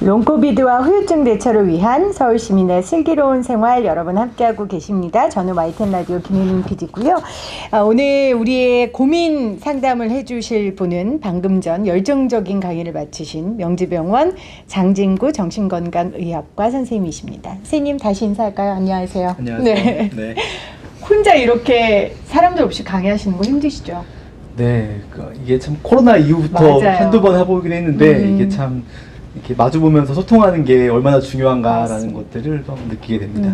롱코비드와 후유증 대처를 위한 서울 시민의 슬기로운 생활 여러분 함께하고 계십니다. 저는 YTN 라디오 김혜민 PD고요. 오늘 우리의 고민 상담을 해주실 분은 방금 전 열정적인 강의를 마치신 명지병원 장진구 정신건강의학과 선생님이십니다. 선생님 다시 인사할까요? 안녕하세요. 안녕하세요. 네. 혼자 이렇게 사람들 없이 강의하시는 거 힘드시죠? 네, 이게 참 코로나 이후부터 맞아요. 한두 번 해보긴 했는데 이게 참 이렇게 마주보면서 소통하는 게 얼마나 중요한가라는 맞습니다. 것들을 좀 느끼게 됩니다.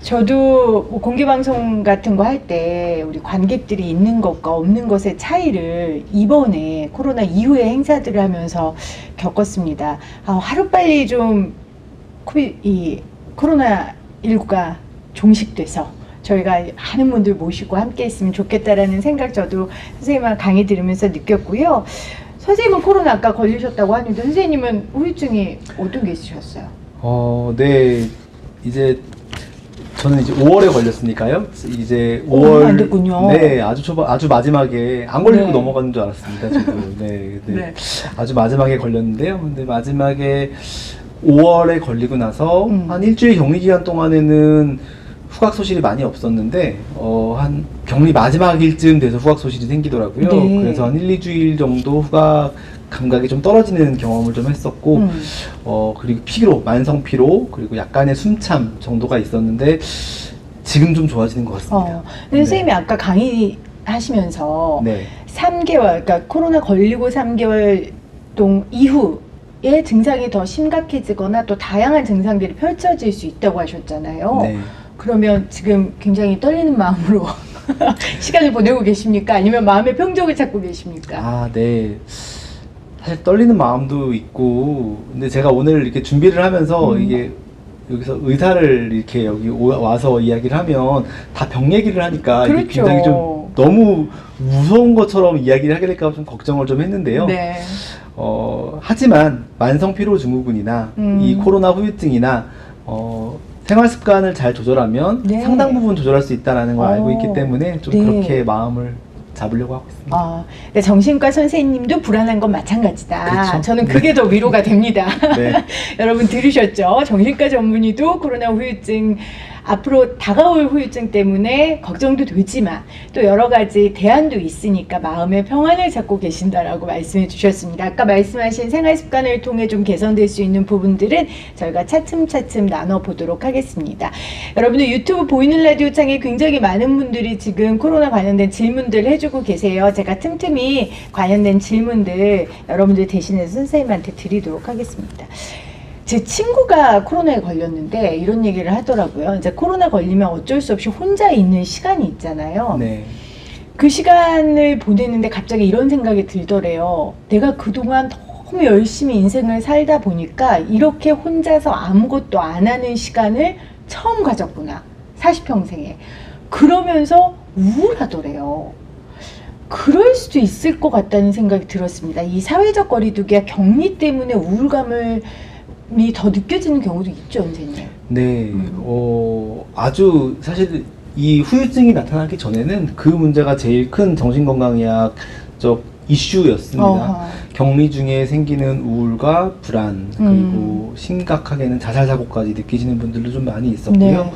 저도 뭐 공개방송 같은 거 할 때 우리 관객들이 있는 것과 없는 것의 차이를 이번에 코로나 이후의 행사들을 하면서 겪었습니다. 하루빨리 좀 이 코로나19가 종식돼서 저희가 많은 분들 모시고 함께 했으면 좋겠다라는 생각 저도 선생님과 강의 들으면서 느꼈고요. 선생님은 코로나 아까 걸리셨다고 하는데 선생님은 후유증이 어떤 게 있으셨어요? 네, 이제 저는 이제 5월에 걸렸으니까요. 이제 안 됐군요. 네, 아주 마지막에 안 걸리고 네. 넘어가는 줄 알았습니다. 저도 네. 네. 아주 마지막에 걸렸는데요. 근데 마지막에 5월에 걸리고 나서 한 일주일 격리 기간 동안에는 후각 소실이 많이 없었는데 한 격리 마지막일쯤 돼서 후각 소실이 생기더라고요. 네. 그래서 한 1, 2주일 정도 후각 감각이 좀 떨어지는 경험을 좀 했었고 그리고 피로, 만성 피로, 그리고 약간의 숨참 정도가 있었는데 지금 좀 좋아지는 것 같습니다. 근데 선생님이 아까 강의 하시면서 네. 3개월, 그러니까 코로나 걸리고 3개월 동 이후에 증상이 더 심각해지거나 또 다양한 증상들이 펼쳐질 수 있다고 하셨잖아요. 네. 그러면 지금 굉장히 떨리는 마음으로 시간을 보내고 계십니까? 아니면 마음의 평정을 찾고 계십니까? 네. 사실 떨리는 마음도 있고, 근데 제가 오늘 이렇게 준비를 하면서 이게 여기서 의사를 이렇게 여기 와서 이야기를 하면 다 병 얘기를 하니까 이게 그렇죠. 굉장히 좀 너무 무서운 것처럼 이야기를 하게 될까 좀 걱정을 좀 했는데요. 네. 하지만 만성 피로 증후군이나 이 코로나 후유증이나 생활 습관을 잘 조절하면 네. 상당 부분 조절할 수 있다는 걸 알고 있기 때문에 좀 네. 그렇게 마음을 잡으려고 하고 있습니다. 네, 정신과 선생님도 불안한 건 마찬가지다. 그렇죠. 저는 그게 더 위로가 됩니다. 네. 여러분 들으셨죠? 정신과 전문의도 코로나 후유증, 앞으로 다가올 후유증 때문에 걱정도 되지만 또 여러 가지 대안도 있으니까 마음의 평안을 찾고 계신다라고 말씀해 주셨습니다. 아까 말씀하신 생활 습관을 통해 좀 개선될 수 있는 부분들은 저희가 차츰차츰 나눠보도록 하겠습니다. 여러분들 유튜브 보이는 라디오 창에 굉장히 많은 분들이 지금 코로나 관련된 질문들 해주고 계세요. 제가 틈틈이 관련된 질문들 여러분들 대신해서 선생님한테 드리도록 하겠습니다. 제 친구가 코로나에 걸렸는데 이런 얘기를 하더라고요. 이제 코로나 걸리면 어쩔 수 없이 혼자 있는 시간이 있잖아요. 네. 그 시간을 보내는데 갑자기 이런 생각이 들더래요. 내가 그동안 너무 열심히 인생을 살다 보니까 이렇게 혼자서 아무것도 안 하는 시간을 처음 가졌구나. 40평생에. 그러면서 우울하더래요. 그럴 수도 있을 것 같다는 생각이 들었습니다. 이 사회적 거리두기와 격리 때문에 우울감이 더 느껴지는 경우도 있죠, 선생님. 네, 아주 사실 이 후유증이 나타나기 전에는 그 문제가 제일 큰 정신건강의학적 이슈였습니다. 격리 중에 생기는 우울과 불안, 그리고 심각하게는 자살사고까지 느끼시는 분들도 좀 많이 있었고요.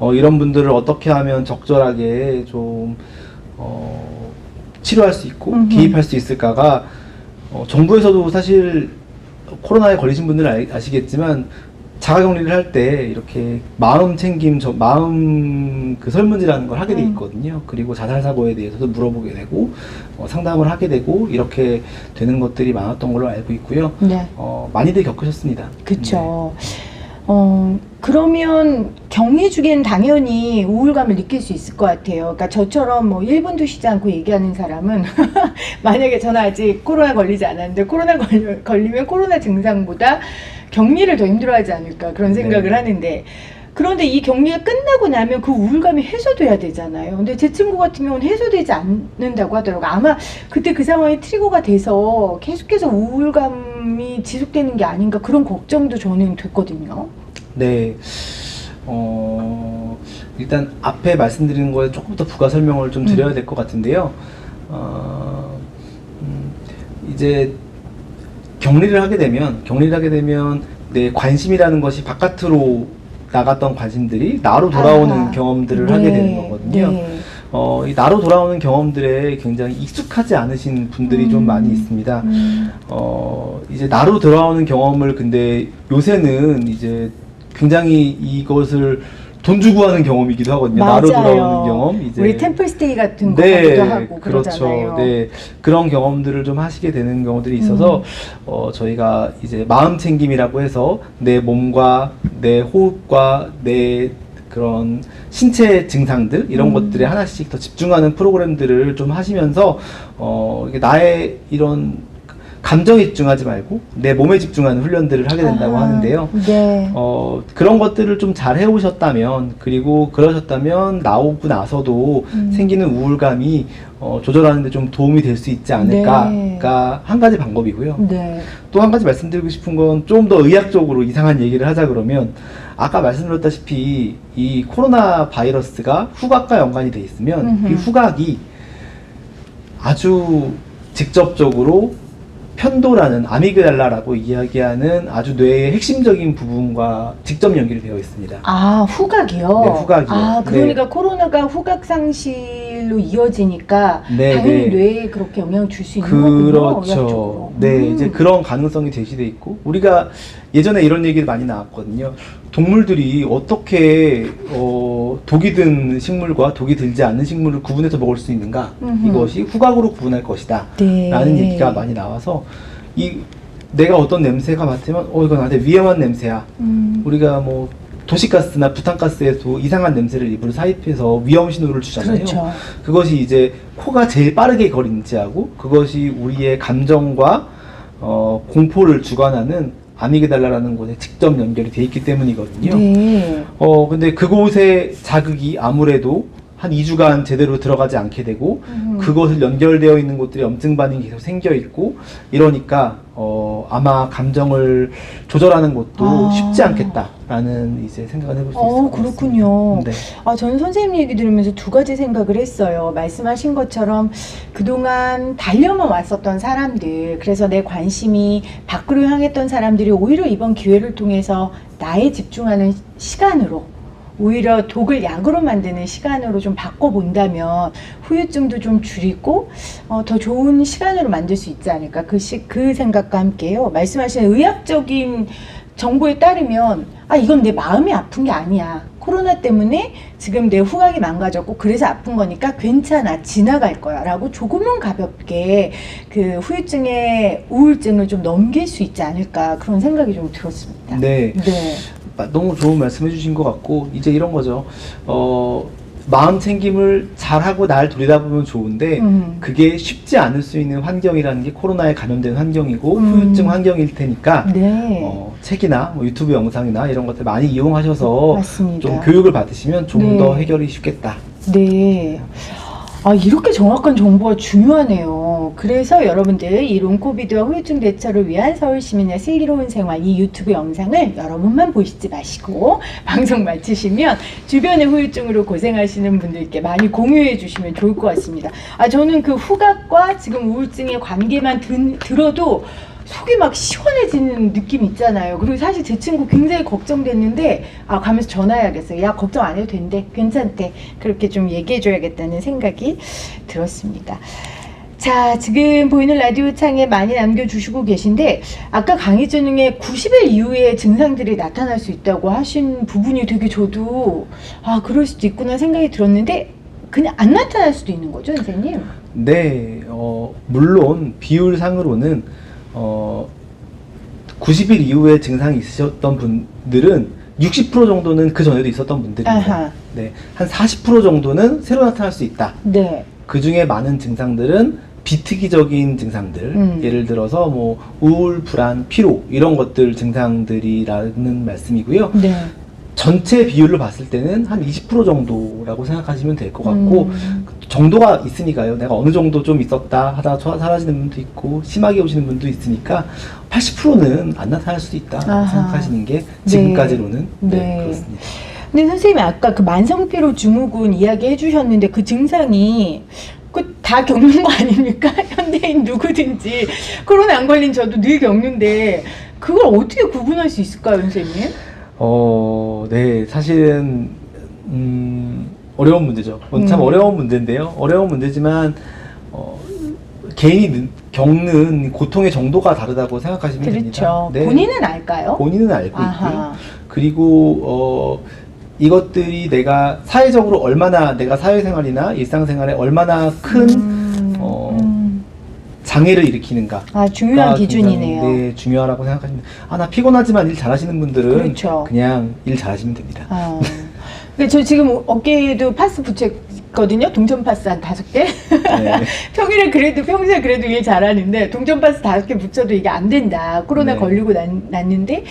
네. 이런 분들을 어떻게 하면 적절하게 좀 치료할 수 있고 개입할 수 있을까가 정부에서도 사실 코로나에 걸리신 분들은 아시겠지만 자가격리를 할 때 이렇게 마음 챙김, 마음 그 설문지라는 걸 하게 돼 있거든요. 그리고 자살사고에 대해서도 물어보게 되고 상담을 하게 되고 이렇게 되는 것들이 많았던 걸로 알고 있고요. 네. 많이들 겪으셨습니다. 그쵸. 그러면 격리 중엔 당연히 우울감을 느낄 수 있을 것 같아요. 그러니까 저처럼 뭐 1분도 쉬지 않고 얘기하는 사람은 만약에 저는 아직 코로나 걸리지 않았는데 코로나 걸리면 코로나 증상보다 격리를 더 힘들어하지 않을까 그런 생각을 네. 하는데 그런데 이 격리가 끝나고 나면 그 우울감이 해소돼야 되잖아요. 근데 제 친구 같은 경우는 해소되지 않는다고 하더라고요. 아마 그때 그 상황이 트리거가 돼서 계속해서 우울감이 지속되는 게 아닌가 그런 걱정도 저는 됐거든요. 네. 일단 앞에 말씀드린 거에 조금 더 부가 설명을 좀 드려야 될 것 같은데요. 이제 격리를 하게 되면 내 관심이라는 것이 바깥으로 나갔던 관심들이 나로 돌아오는 경험들을 하게 되는 거거든요. 네. 이 나로 돌아오는 경험들에 굉장히 익숙하지 않으신 분들이 좀 많이 있습니다. 이제 나로 돌아오는 경험을 근데 요새는 이제 굉장히 이것을 돈 주고 하는 경험이기도 하거든요. 맞아요. 나로 돌아오는 경험. 이제 우리 템플스테이 같은 거 네, 하기도 하고 그렇죠. 그러잖아요. 네, 그런 경험들을 좀 하시게 되는 경우들이 있어서 저희가 이제 마음 챙김이라고 해서 내 몸과 내 호흡과 내 그런 신체 증상들 이런 것들에 하나씩 더 집중하는 프로그램들을 좀 하시면서 이게 나의 이런 감정에 집중하지 말고 내 몸에 집중하는 훈련들을 하게 된다고 하는데요. 네. 그런 것들을 좀 잘 해오셨다면, 그리고 그러셨다면 나오고 나서도 생기는 우울감이 조절하는 데 좀 do움이 될 수 있지 않을까가 네. 한 가지 방법이고요. 네. 또 한 가지 말씀드리고 싶은 건 좀 더 의학적으로 이상한 얘기를 하자 그러면, 아까 말씀드렸다시피 이 코로나 바이러스가 후각과 연관이 돼 있으면 이 후각이 아주 직접적으로 편도라는 아미그달라라고 이야기하는 아주 뇌의 핵심적인 부분과 직접 연결이 되어 있습니다. 아, 후각이요? 네, 후각이요. 아, 그러니까 네. 코로나가 후각 상실로 이어지니까 네, 당연히 네. 뇌에 그렇게 영향을 줄 수 있는 거군요. 그렇죠. 의학적으로. 네, 이제 그런 가능성이 제시돼 있고, 우리가 예전에 이런 얘기를 많이 나왔거든요. 동물들이 어떻게 독이 든 식물과 독이 들지 않는 식물을 구분해서 먹을 수 있는가? 이것이 후각으로 구분할 것이다. 네. 라는 얘기가 많이 나와서, 내가 어떤 냄새가 맡으면 이건 나한테 위험한 냄새야. 우리가 뭐 도시가스나 부탄가스에도 이상한 냄새를 입으로 삽입해서 위험 신호를 주잖아요. 그렇죠. 그것이 이제 코가 제일 빠르게 그걸 인지하고, 그것이 우리의 감정과 공포를 주관하는 아미그달라라는 곳에 직접 연결이 돼 있기 때문이거든요. 네. 근데 그곳의 자극이 아무래도 한 2주간 제대로 들어가지 않게 되고, 그것을 연결되어 있는 곳들이 염증 반응이 계속 생겨 있고, 이러니까 아마 감정을 조절하는 것도 쉽지 않겠다라는 이제 생각을 해볼 수 있을 것 같습니다. 그렇군요. 네. 저는 선생님 얘기 들으면서 두 가지 생각을 했어요. 말씀하신 것처럼 그동안 달려만 왔었던 사람들, 그래서 내 관심이 밖으로 향했던 사람들이 오히려 이번 기회를 통해서 나에 집중하는 시간으로, 오히려 독을 약으로 만드는 시간으로 좀 바꿔본다면 후유증도 좀 줄이고 더 좋은 시간으로 만들 수 있지 않을까, 그 생각과 함께요. 말씀하신 의학적인 정보에 따르면 이건 내 마음이 아픈 게 아니야, 코로나 때문에 지금 내 후각이 망가졌고 그래서 아픈 거니까 괜찮아, 지나갈 거야 라고 조금은 가볍게 그 후유증의 우울증을 좀 넘길 수 있지 않을까, 그런 생각이 좀 들었습니다. 네. 네. 너무 좋은 말씀 해주신 것 같고, 이제 이런 거죠. 마음 챙김을 잘하고 날 들여다보면 좋은데, 그게 쉽지 않을 수 있는 환경이라는 게 코로나에 감염된 환경이고 후유증 환경일 테니까, 네. 책이나 뭐 유튜브 영상이나 이런 것들 많이 이용하셔서 맞습니다. 좀 교육을 받으시면 좀 네. 더 해결이 쉽겠다. 네. 이렇게 정확한 정보가 중요하네요. 그래서 여러분들 이 롱코비드와 후유증 대처를 위한 서울시민의 슬기로운 생활, 이 유튜브 영상을 여러분만 보시지 마시고 방송 마치시면 주변의 후유증으로 고생하시는 분들께 많이 공유해 주시면 좋을 것 같습니다. 저는 그 후각과 지금 우울증의 관계만 들어도 속이 막 시원해지는 느낌 있잖아요. 그리고 사실 제 친구 굉장히 걱정됐는데 가면서 전화해야겠어요. 야, 걱정 안 해도 된대, 괜찮대, 그렇게 좀 얘기해줘야겠다는 생각이 들었습니다. 자, 지금 보이는 라디오 창에 많이 남겨주시고 계신데, 아까 강의 중에 90일 이후에 증상들이 나타날 수 있다고 하신 부분이 되게 저도 그럴 수도 있구나 생각이 들었는데, 그냥 안 나타날 수도 있는 거죠, 선생님? 네, 물론 비율상으로는 90일 이후에 증상이 있으셨던 분들은 60% 정도는 그 전에도 있었던 분들입니다. 네, 한 40% 정도는 새로 나타날 수 있다. 네. 그 중에 많은 증상들은 비특이적인 증상들, 예를 들어서 뭐 우울, 불안, 피로 이런 것들 증상들이라는 말씀이고요. 네. 전체 비율로 봤을 때는 한 20% 정도라고 생각하시면 될 것 같고, 정도가 있으니까요. 내가 어느 정도 좀 있었다 하다가 사라지는 분도 있고 심하게 오시는 분도 있으니까 80%는 안 나타날 수도 있다 생각하시는 게 지금까지로는 네. 그렇습니다. 근데 선생님이 아까 그 만성피로 증후군 이야기 해주셨는데, 그 증상이 그 다 겪는 거 아닙니까? 현대인 누구든지 코로나 안 걸린 저도 늘 겪는데 그걸 어떻게 구분할 수 있을까요, 선생님? 네, 사실은 어려운 문제죠. 참 어려운 문제인데요. 어려운 문제지만 개인이 겪는 고통의 정도가 다르다고 생각하시면 그렇죠. 됩니다. 네. 본인은 알까요? 본인은 알고 아하. 있고요. 그리고 이것들이 내가 사회적으로 얼마나 내가 사회생활이나 일상생활에 얼마나 큰 장애를 일으키는가. 중요한 기준이네요. 네, 중요하다고 생각하십니다. 나 피곤하지만 일 잘하시는 분들은 그렇죠. 그냥 일 잘하시면 됩니다. 근데 저 지금 어깨에도 파스 붙였거든요. 동전 파스 한 5개. 네. 평소에 그래도 일 잘하는데 동전 파스 5개 붙여도 이게 안 된다. 코로나 네. 걸리고 났는데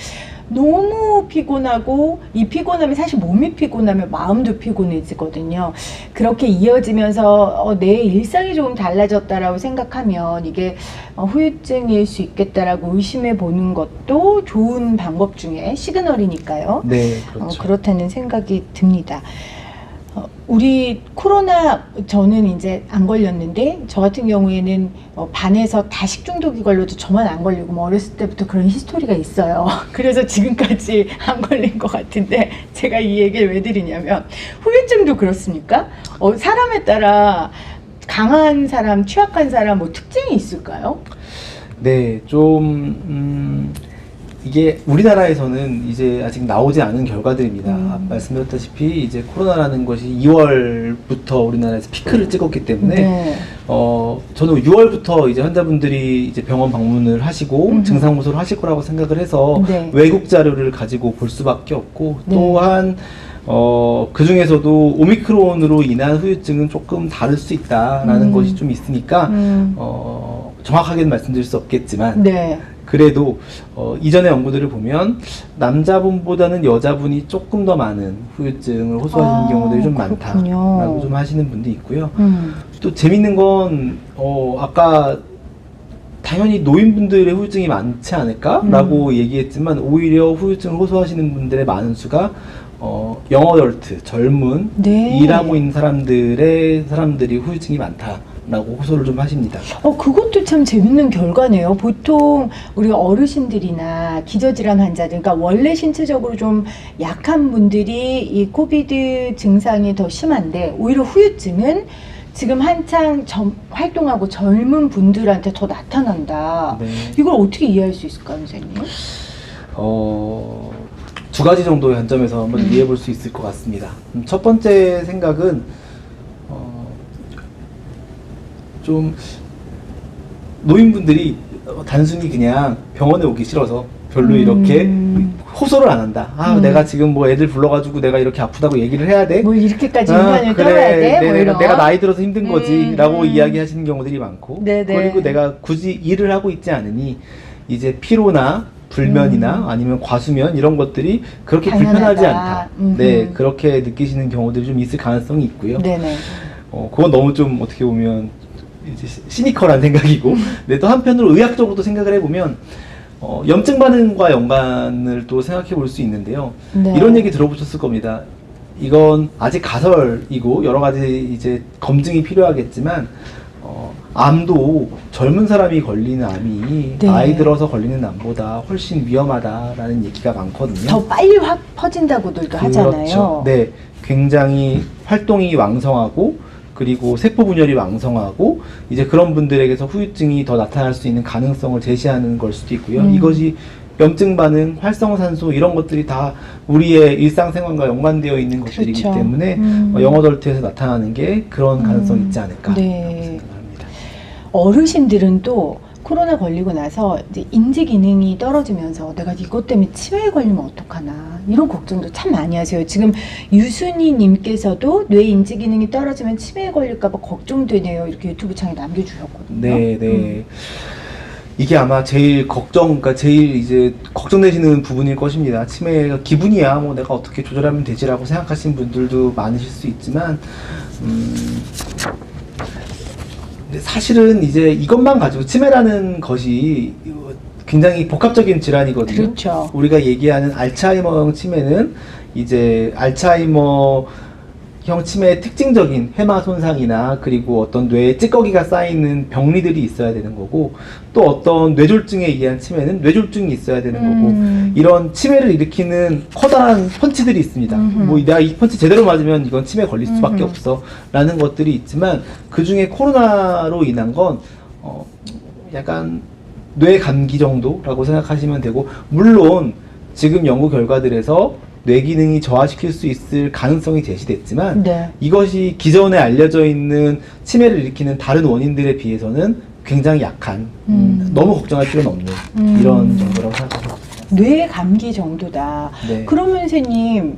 너무 피곤하고 이 피곤함이 사실 몸이 피곤하면 마음도 피곤해지거든요. 그렇게 이어지면서 내 일상이 조금 달라졌다라고 생각하면 이게 후유증일 수 있겠다라고 의심해 보는 것도 좋은 방법 중에 시그널이니까요. 네, 그렇죠. 그렇다는 생각이 듭니다. 우리 코로나 저는 이제 안 걸렸는데 저 같은 경우에는 반에서 다식 중독이 걸려도 저만 안 걸리고 어렸을 때부터 그런 히스토리가 있어요. 그래서 지금까지 안 걸린 것 같은데 제가 이 얘기를 왜 드리냐면 후유증도 그렇습니까? 사람에 따라 강한 사람, 취약한 사람 특징이 있을까요? 네, 좀 이게 우리나라에서는 이제 아직 나오지 않은 결과들입니다. 말씀드렸다시피 이제 코로나라는 것이 2월부터 우리나라에서 피크를 찍었기 때문에 네. 저는 6월부터 이제 환자분들이 이제 병원 방문을 하시고 증상 호소를 하실 거라고 생각을 해서 네. 외국 자료를 가지고 볼 수밖에 없고 네. 또한 그 중에서도 오미크론으로 인한 후유증은 조금 다를 수 있다라는 것이 좀 있으니까 정확하게는 말씀드릴 수 없겠지만 네. 그래도 이전의 연구들을 보면 남자분보다는 여자분이 조금 더 많은 후유증을 호소하시는 경우들이 좀 그렇군요. 많다라고 좀 하시는 분도 있고요. 또 재밌는 건 아까 당연히 노인분들의 후유증이 많지 않을까라고 얘기했지만 오히려 후유증을 호소하시는 분들의 많은 수가 영어덜트, 젊은, 네. 일하고 있는 사람들이 후유증이 많다라고 호소를 좀 하십니다. 그것도 참 재밌는 결과네요. 보통 우리 어르신들이나 기저질환 환자들, 그러니까 원래 신체적으로 좀 약한 분들이 이 코비드 증상이 더 심한데 오히려 후유증은 지금 한창 활동하고 젊은 분들한테 더 나타난다. 네. 이걸 어떻게 이해할 수 있을까요, 선생님? 두 가지 정도의 관점에서 한번 이해해 볼 수 있을 것 같습니다. 첫 번째 생각은 좀 노인분들이 단순히 그냥 병원에 오기 싫어서 별로 이렇게 호소를 안 한다. 내가 지금 애들 불러가지고 내가 이렇게 아프다고 얘기를 해야 돼? 이렇게까지 인간을 떨어야 돼? 이런. 내가 나이 들어서 힘든 거지 라고 이야기하시는 경우들이 많고 네네. 그리고 내가 굳이 일을 하고 있지 않으니 이제 피로나 불면이나 아니면 과수면 이런 것들이 그렇게 당연하다. 불편하지 않다. 네, 그렇게 느끼시는 경우들이 좀 있을 가능성이 있고요. 네네. 그건 너무 좀 어떻게 보면 이제 시니컬한 생각이고, 근데 또 한편으로 의학적으로도 생각을 해보면 염증 반응과 연관을 또 생각해 볼 수 있는데요. 네. 이런 얘기 들어보셨을 겁니다. 이건 아직 가설이고 여러 가지 이제 검증이 필요하겠지만 암도 젊은 사람이 걸리는 암이 네. 나이 들어서 걸리는 암보다 훨씬 위험하다라는 얘기가 많거든요. 더 빨리 확 퍼진다고들도 하잖아요. 네, 굉장히 활동이 왕성하고 그리고 세포 분열이 왕성하고 이제 그런 분들에게서 후유증이 더 나타날 수 있는 가능성을 제시하는 걸 수도 있고요. 이것이 염증 반응, 활성산소 이런 것들이 다 우리의 일상생활과 연관되어 있는 것들이기 그렇죠. 때문에 영어덜트에서 나타나는 게 그런 가능성이 있지 않을까 네. 생각합니다. 어르신들은 또 코로나 걸리고 나서 이제 인지 기능이 떨어지면서 내가 이것 때문에 치매에 걸리면 어떡하나 이런 걱정도 참 많이 하세요. 지금 유순희 님께서도 뇌 인지 기능이 떨어지면 치매에 걸릴까 봐 걱정되네요. 이렇게 유튜브 창에 남겨주셨거든요. 네. 이게 아마 제일 그러니까 제일 이제 걱정되시는 부분일 것입니다. 치매가 기분이야, 내가 어떻게 조절하면 되지라고 생각하시는 분들도 많으실 수 있지만, 근데 사실은 이제 이것만 가지고 치매라는 것이 굉장히 복합적인 질환이거든요. 그렇죠. 우리가 얘기하는 알츠하이머형 치매는 이제 알츠하이머의 형 치매의 특징적인 해마 손상이나 그리고 어떤 뇌에 찌꺼기가 쌓이는 병리들이 있어야 되는 거고, 또 어떤 뇌졸중에 의한 치매는 뇌졸중이 있어야 되는 거고, 이런 치매를 일으키는 커다란 펀치들이 있습니다. 뭐 내가 이 펀치 제대로 맞으면 이건 치매 걸릴 수밖에 없어 라는 것들이 있지만, 그 중에 코로나로 인한 건 약간 뇌 감기 정도라고 생각하시면 되고, 물론 지금 연구 결과들에서 뇌 기능이 저하시킬 수 있을 가능성이 제시됐지만, 네. 이것이 기존에 알려져 있는 치매를 일으키는 다른 원인들에 비해서는 굉장히 약한, 너무 걱정할 필요는 없는 이런 정도라고 생각합니다. 뇌 감기 정도다. 네. 그러면 선생님,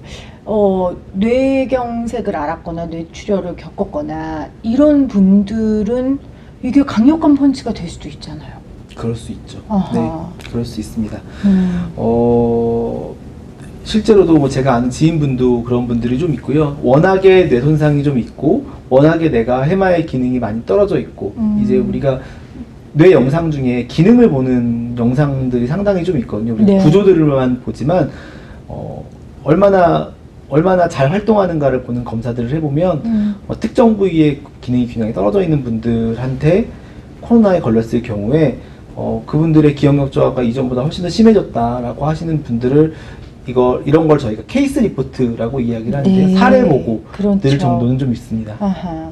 뇌경색을 앓았거나 뇌출혈을 겪었거나 이런 분들은 이게 강력한 펀치가 될 수도 있잖아요. 그럴 수 있죠. 아하. 네, 그럴 수 있습니다. 실제로도 뭐 제가 아는 지인분도 그런 분들이 좀 있고요. 워낙에 뇌 손상이 좀 있고, 워낙에 내가 해마의 기능이 많이 떨어져 있고, 이제 우리가 뇌 영상 중에 기능을 보는 영상들이 상당히 좀 있거든요. 우리 네. 구조들만 보지만 얼마나 잘 활동하는가를 보는 검사들을 해보면 특정 부위의 기능이 굉장히 떨어져 있는 분들한테 코로나에 걸렸을 경우에 그분들의 기억력 저하가 이전보다 훨씬 더 심해졌다라고 하시는 분들을 이런 걸 저희가 케이스 리포트라고 이야기를 하는데, 네. 사례 보고들 그렇죠. 정도는 좀 있습니다. 아하.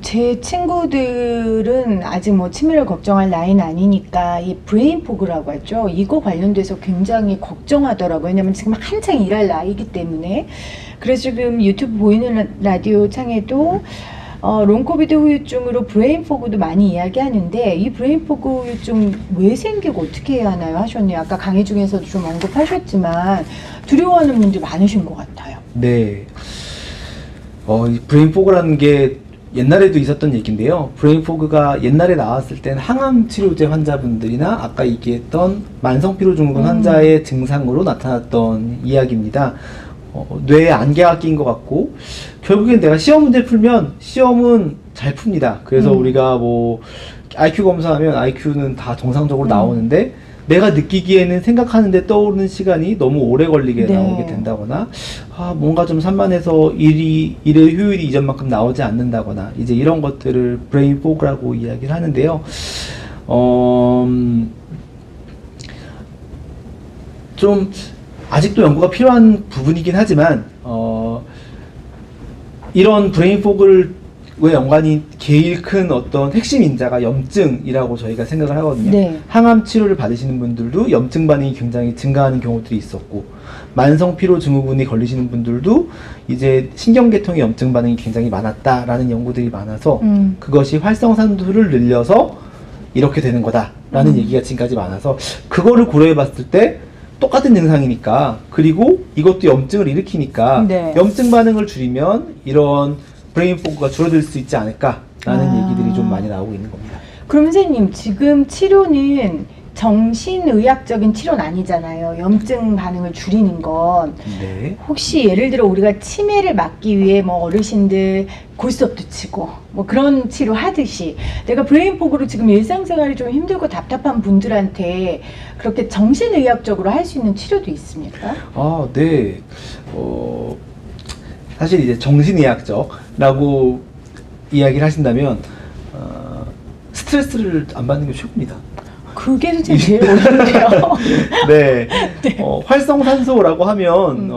제 친구들은 아직 뭐 치매를 걱정할 나이는 아니니까 이 브레인 포그라고 하죠. 이거 관련돼서 굉장히 걱정하더라고요. 왜냐면 지금 한창 일할 나이기 때문에. 그래서 지금 유튜브 보이는 라디오 창에도 롱코비드 후유증으로 브레인 포그도 많이 이야기하는데, 이 브레인 포그 후유증 왜 생기고 어떻게 해야 하나요 하셨네요. 아까 강의 중에서도 좀 언급하셨지만 두려워하는 분들이 많으신 것 같아요. 네. 이 브레인 포그라는 게 옛날에도 있었던 얘기인데요. 브레인 포그가 옛날에 나왔을 땐 항암 치료제 환자분들이나 아까 얘기했던 만성피로증후군 환자의 증상으로 나타났던 이야기입니다. 뇌에 안개가 낀 것 같고, 결국엔 내가 시험 문제 풀면 시험은 잘 풉니다. 그래서 우리가 뭐 IQ 검사하면 IQ는 다 정상적으로 나오는데, 내가 느끼기에는 생각하는데 떠오르는 시간이 너무 오래 걸리게 네. 나오게 된다거나, 뭔가 좀 산만해서 일의 효율이 이전만큼 나오지 않는다거나, 이제 이런 것들을 브레인 포그라고 이야기를 하는데요. 좀 아직도 연구가 필요한 부분이긴 하지만, 이런 브레인 포그를 왜 연관이 제일 큰 어떤 핵심 인자가 염증이라고 저희가 생각을 하거든요. 네. 항암 치료를 받으시는 분들도 염증 반응이 굉장히 증가하는 경우들이 있었고, 만성 피로 증후군이 걸리시는 분들도 이제 신경계통의 염증 반응이 굉장히 많았다라는 연구들이 많아서 그것이 활성산소를 늘려서 이렇게 되는 거다라는 얘기가 지금까지 많아서, 그거를 고려해 봤을 때 똑같은 증상이니까, 그리고 이것도 염증을 일으키니까 네. 염증 반응을 줄이면 이런 브레인 포그가 줄어들 수 있지 않을까라는 얘기들이 좀 많이 나오고 있는 겁니다. 그럼 선생님, 지금 치료는 정신의학적인 치료는 아니잖아요. 염증 반응을 줄이는 건. 네. 혹시 예를 들어 우리가 치매를 막기 위해 뭐 어르신들 골수업도 치고 뭐 그런 치료 하듯이, 내가 브레인 포그로 지금 일상생활이 좀 힘들고 답답한 분들한테 그렇게 정신의학적으로 할 수 있는 치료도 있습니까? 네. 사실 이제 정신의학적이라고 이야기를 하신다면, 스트레스를 안 받는 게 최고입니다. 그게 선생님 제일 어려운데요. 네. 활성산소라고 하면,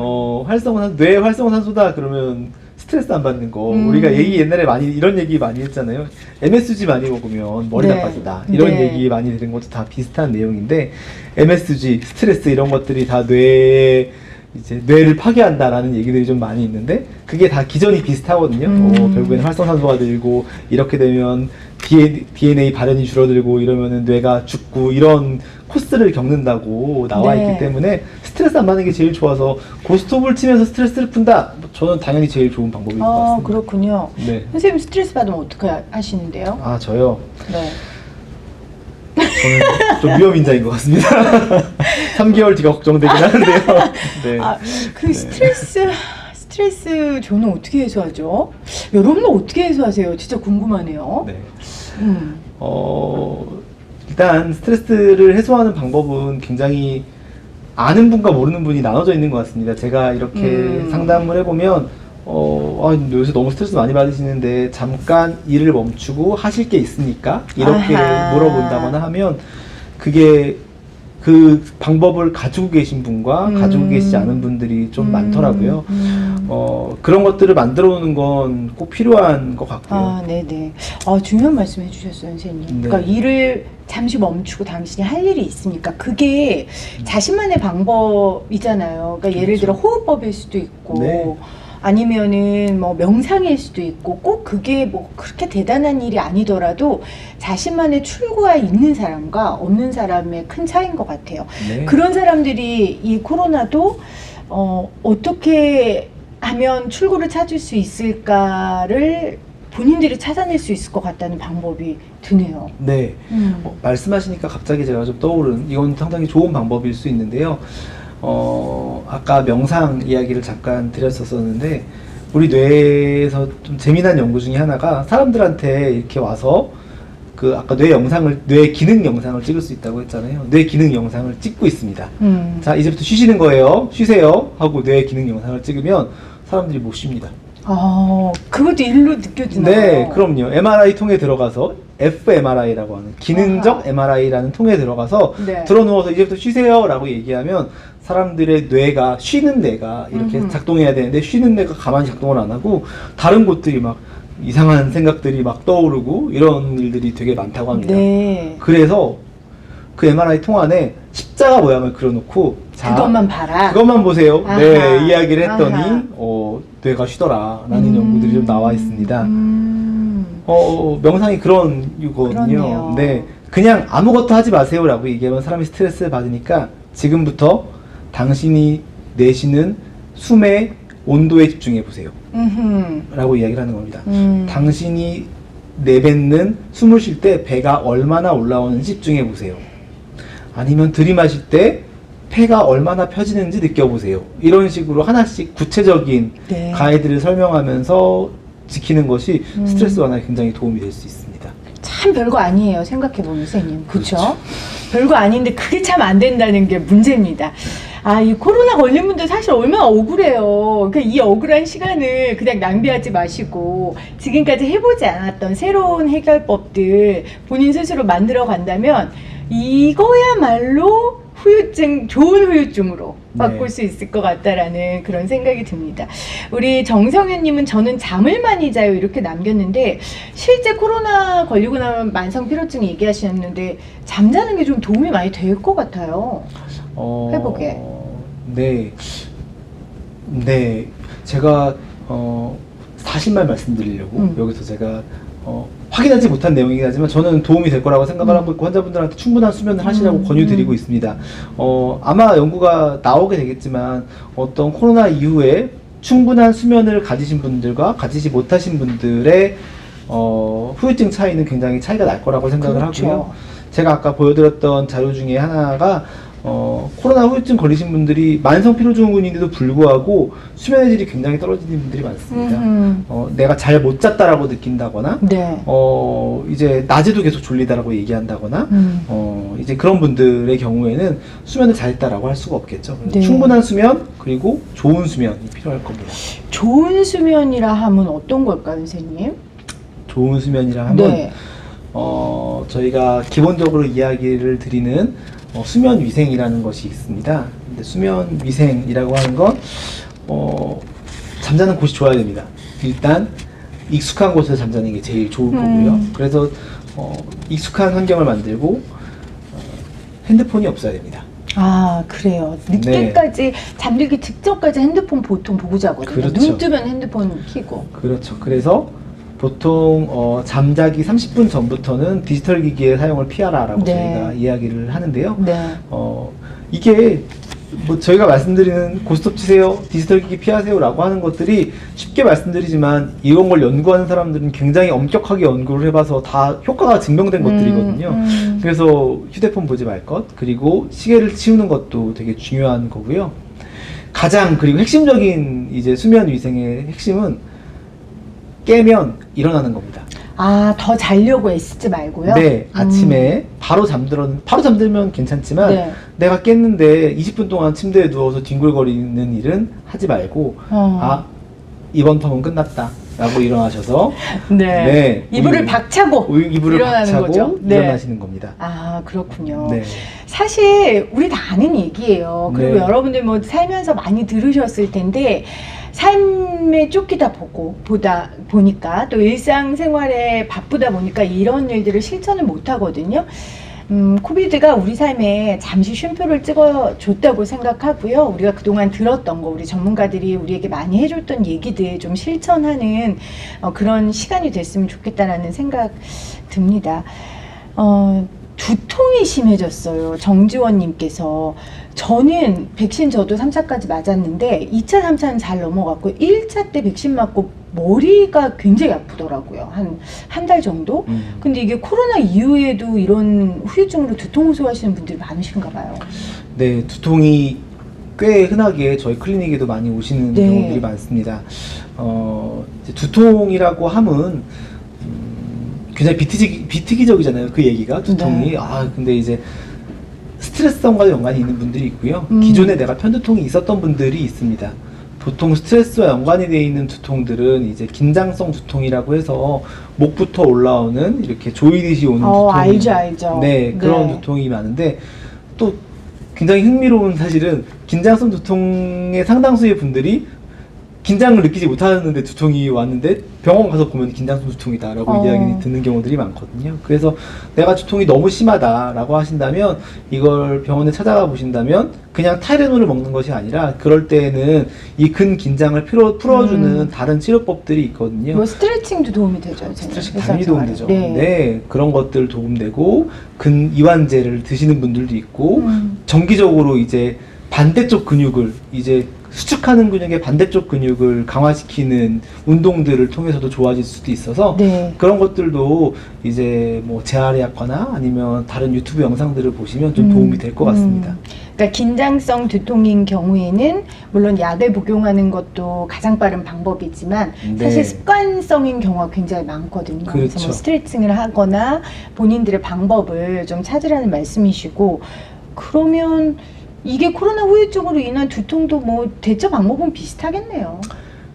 뇌 활성산소다 그러면 스트레스 안 받는 거. 우리가 옛날에 이런 얘기 많이 했잖아요. MSG 많이 먹으면 머리 네. 나빠진다. 이런 네. 얘기 많이 들은 것도 다 비슷한 내용인데, MSG, 스트레스 이런 것들이 다 뇌를 파괴한다라는 얘기들이 좀 많이 있는데, 그게 다 기전이 비슷하거든요. 결국에는 활성산소가 늘고, 이렇게 되면 DNA 발현이 줄어들고, 이러면은 뇌가 죽고, 이런 코스를 겪는다고 나와 네. 있기 때문에 스트레스 안 받는 게 제일 좋아서, 고스톱을 치면서 스트레스를 푼다? 저는 당연히 제일 좋은 방법일 것 같습니다. 그렇군요. 네. 선생님 스트레스 받으면 어떻게 하시는데요? 저요? 네. 저는 좀 위험인자인 것 같습니다. 3개월 뒤가 걱정되긴 하는데요. 네. 그 스트레스 저는 어떻게 해소하죠? 여러분은 어떻게 해소하세요? 진짜 궁금하네요. 네. 음. 일단 스트레스를 해소하는 방법은 굉장히 아는 분과 모르는 분이 나눠져 있는 것 같습니다. 제가 이렇게 상담을 해보면 요새 너무 스트레스 많이 받으시는데 잠깐 일을 멈추고 하실 게 있으니까 이렇게 아하. 물어본다거나 하면 그게 그 방법을 가지고 계신 분과 가지고 계시지 않은 분들이 좀 많더라고요. 그런 것들을 만들어 놓는 건 꼭 필요한 것 같고요. 아, 네네. 중요한 말씀 해주셨어요, 선생님. 네. 그러니까 일을 잠시 멈추고 당신이 할 일이 있으니까 그게 자신만의 방법이잖아요. 그러니까 예를 들어 호흡법일 수도 있고, 네. 아니면은 뭐 명상일 수도 있고, 꼭 그게 뭐 그렇게 대단한 일이 아니더라도 자신만의 출구가 있는 사람과 없는 사람의 큰 차이인 것 같아요. 네. 그런 사람들이 이 코로나도 어떻게 하면 출구를 찾을 수 있을까를 본인들이 찾아낼 수 있을 것 같다는 방법이 드네요. 네. 말씀하시니까 갑자기 제가 좀 떠오른, 이건 상당히 좋은 방법일 수 있는데요. 아까 명상 이야기를 잠깐 드렸었는데, 우리 뇌에서 좀 재미난 연구 중에 하나가 사람들한테 이렇게 와서 아까 뇌 기능 영상을 찍을 수 있다고 했잖아요. 뇌 기능 영상을 찍고 있습니다. 자, 이제부터 쉬시는 거예요. 쉬세요. 하고 뇌 기능 영상을 찍으면 사람들이 못 쉽니다. 그것도 일로 느껴지나요? 네, 그럼요. MRI 통에 들어가서 fMRI라고 하는 기능적 아하. MRI라는 통에 들어가서 네. 들어누워서 이제부터 쉬세요 라고 얘기하면 사람들의 뇌가 쉬는 뇌가 이렇게 작동해야 되는데 쉬는 뇌가 가만히 작동을 안 하고 다른 곳들이 막 이상한 생각들이 막 떠오르고 이런 일들이 되게 많다고 합니다. 네. 그래서 그 MRI 통 안에 십자가 모양을 그려놓고 자, 그것만 봐라. 그것만 보세요. 아하. 네, 이야기를 했더니 아하. 뇌가 쉬더라라는 연구들이 좀 나와 있습니다. 명상이 그런 이유거든요. 그렇네요. 네, 그냥 아무것도 하지 마세요라고 얘기하면 사람이 스트레스를 받으니까 지금부터 당신이 내쉬는 숨의 온도에 집중해 보세요. 라고 이야기를 하는 겁니다. 당신이 내뱉는 숨을 쉴 때 배가 얼마나 올라오는지 집중해 보세요. 아니면 들이마실 때 폐가 얼마나 펴지는지 느껴보세요. 이런 식으로 하나씩 구체적인 네. 가이드를 설명하면서 지키는 것이 스트레스 완화에 굉장히 도움이 될 수 있습니다. 참 별거 아니에요. 생각해보면 선생님. 그렇죠? 그렇죠. 별거 아닌데 그게 참 안 된다는 게 문제입니다. 이 코로나 걸린 분들 사실 얼마나 억울해요. 그러니까 이 억울한 시간을 그냥 낭비하지 마시고 지금까지 해보지 않았던 새로운 해결법들 본인 스스로 만들어 간다면 이거야말로 좋은 후유증으로 바꿀 수 있을 것 같다라는 그런 생각이 듭니다. 우리 정성현님은 저는 잠을 많이 자요 이렇게 남겼는데 실제 코로나 걸리고 나면 만성 피로증 얘기하셨는데 잠자는 게 좀 도움이 많이 될 것 같아요. 회복에. 네. 네. 제가 사실만 말씀드리려고 여기서 제가 확인하지 못한 내용이긴 하지만 저는 도움이 될 거라고 생각을 하고 있고 환자분들한테 충분한 수면을 하시라고 권유드리고 있습니다. 아마 연구가 나오게 되겠지만 어떤 코로나 이후에 충분한 수면을 가지신 분들과 가지지 못하신 분들의 후유증 차이는 굉장히 차이가 날 거라고 생각을 그렇죠. 하고요. 제가 아까 보여드렸던 자료 중에 하나가 코로나 후유증 걸리신 분들이 만성 피로증후군인데도 불구하고 수면의 질이 굉장히 떨어지는 분들이 많습니다. 내가 잘 못 잤다라고 느낀다거나, 네. 이제 낮에도 계속 졸리다라고 얘기한다거나, 이제 그런 분들의 경우에는 수면을 잘했다라고 할 수가 없겠죠. 네. 충분한 수면 그리고 좋은 수면이 필요할 겁니다. 좋은 수면이라 하면 어떤 걸까요, 선생님? 좋은 수면이라 하면 네. 저희가 기본적으로 이야기를 드리는 수면 위생이라는 것이 있습니다. 근데 수면 위생이라고 하는 건 잠자는 곳이 좋아야 됩니다. 일단 익숙한 곳에서 잠자는 게 제일 좋을 거고요. 그래서 익숙한 환경을 만들고 핸드폰이 없어야 됩니다. 그래요. 늦게까지 잠들기 직전까지 핸드폰 보통 보고 자거든요. 그렇죠. 눈 뜨면 핸드폰 켜고. 그렇죠. 그래서 보통 잠자기 30분 전부터는 디지털 기기의 사용을 피하라라고 네. 저희가 이야기를 하는데요. 네. 이게 뭐 저희가 말씀드리는 고스톱 치세요, 디지털 기기 피하세요라고 하는 것들이 쉽게 말씀드리지만 이런 걸 연구하는 사람들은 굉장히 엄격하게 연구를 해봐서 다 효과가 증명된 것들이거든요. 그래서 휴대폰 보지 말 것, 그리고 시계를 치우는 것도 되게 중요한 거고요. 그리고 핵심적인 이제 수면 위생의 핵심은 깨면 일어나는 겁니다. 더 자려고 애쓰지 말고요? 네, 아침에 바로 잠들면 괜찮지만 네. 내가 깼는데 20분 동안 침대에 누워서 뒹굴거리는 일은 하지 말고 이번 텀은 끝났다 라고 일어나셔서 네. 이불을 박차고 이불을 일어나는 박차고 거죠. 네. 일어나시는 겁니다. 아, 그렇군요. 네. 사실 우리 다 아는 얘기예요. 그리고 네. 여러분들 뭐 살면서 많이 들으셨을 텐데 삶에 쫓기다 보니까 또 일상생활에 바쁘다 보니까 이런 일들을 실천을 못 하거든요. 코비드가 우리 삶에 잠시 쉼표를 찍어줬다고 생각하고요. 우리가 그동안 들었던 거, 우리 전문가들이 우리에게 많이 해줬던 얘기들 좀 실천하는 그런 시간이 됐으면 좋겠다라는 생각 듭니다. 두통이 심해졌어요. 정지원님께서. 저는 백신 저도 3차까지 맞았는데 2차, 3차는 잘 넘어갔고 1차 때 백신 맞고 머리가 굉장히 아프더라고요. 한 달 정도? 근데 이게 코로나 이후에도 이런 후유증으로 두통 호소하시는 분들이 많으신가 봐요. 네, 두통이 꽤 흔하게 저희 클리닉에도 많이 오시는 네. 경우들이 많습니다. 이제 두통이라고 함은 굉장히 비특이적이잖아요. 그 얘기가 두통이. 네. 근데 이제 스트레스성과도 연관이 있는 분들이 있고요. 음. 기존에 내가 편두통이 있었던 분들이 있습니다. 보통 스트레스와 연관이 되어 있는 두통들은 이제 긴장성 두통이라고 해서 목부터 올라오는 이렇게 조이듯이 오는 두통. 알죠. 네, 그런 네. 두통이 많은데 또 굉장히 흥미로운 사실은 긴장성 두통의 상당수의 분들이 긴장을 느끼지 못하는데 두통이 왔는데 병원 가서 보면 긴장성 두통이다라고 이야기 듣는 경우들이 많거든요. 그래서 내가 두통이 너무 심하다라고 하신다면 이걸 병원에 찾아가 보신다면 그냥 타이레놀을 먹는 것이 아니라 그럴 때에는 이 근긴장을 풀어주는 다른 치료법들이 있거든요. 뭐 스트레칭도 도움이 되죠. 스트레칭 당연히 도움되죠. 네. 네, 그런 것들 도움되고 근이완제를 드시는 분들도 있고 정기적으로 이제 반대쪽 근육을 이제 수축하는 근육의 반대쪽 근육을 강화시키는 운동들을 통해서도 좋아질 수도 있어서 네. 그런 것들도 이제 뭐 재활의 약화나 아니면 다른 유튜브 영상들을 보시면 좀 도움이 될 것 같습니다. 그러니까 긴장성 두통인 경우에는 물론 약을 복용하는 것도 가장 빠른 방법이지만 네. 사실 습관성인 경우가 굉장히 많거든요. 그래서 그렇죠. 뭐 스트레칭을 하거나 본인들의 방법을 좀 찾으라는 말씀이시고, 그러면 이게 코로나 후유증으로 인한 두통도 뭐 대처 방법은 비슷하겠네요.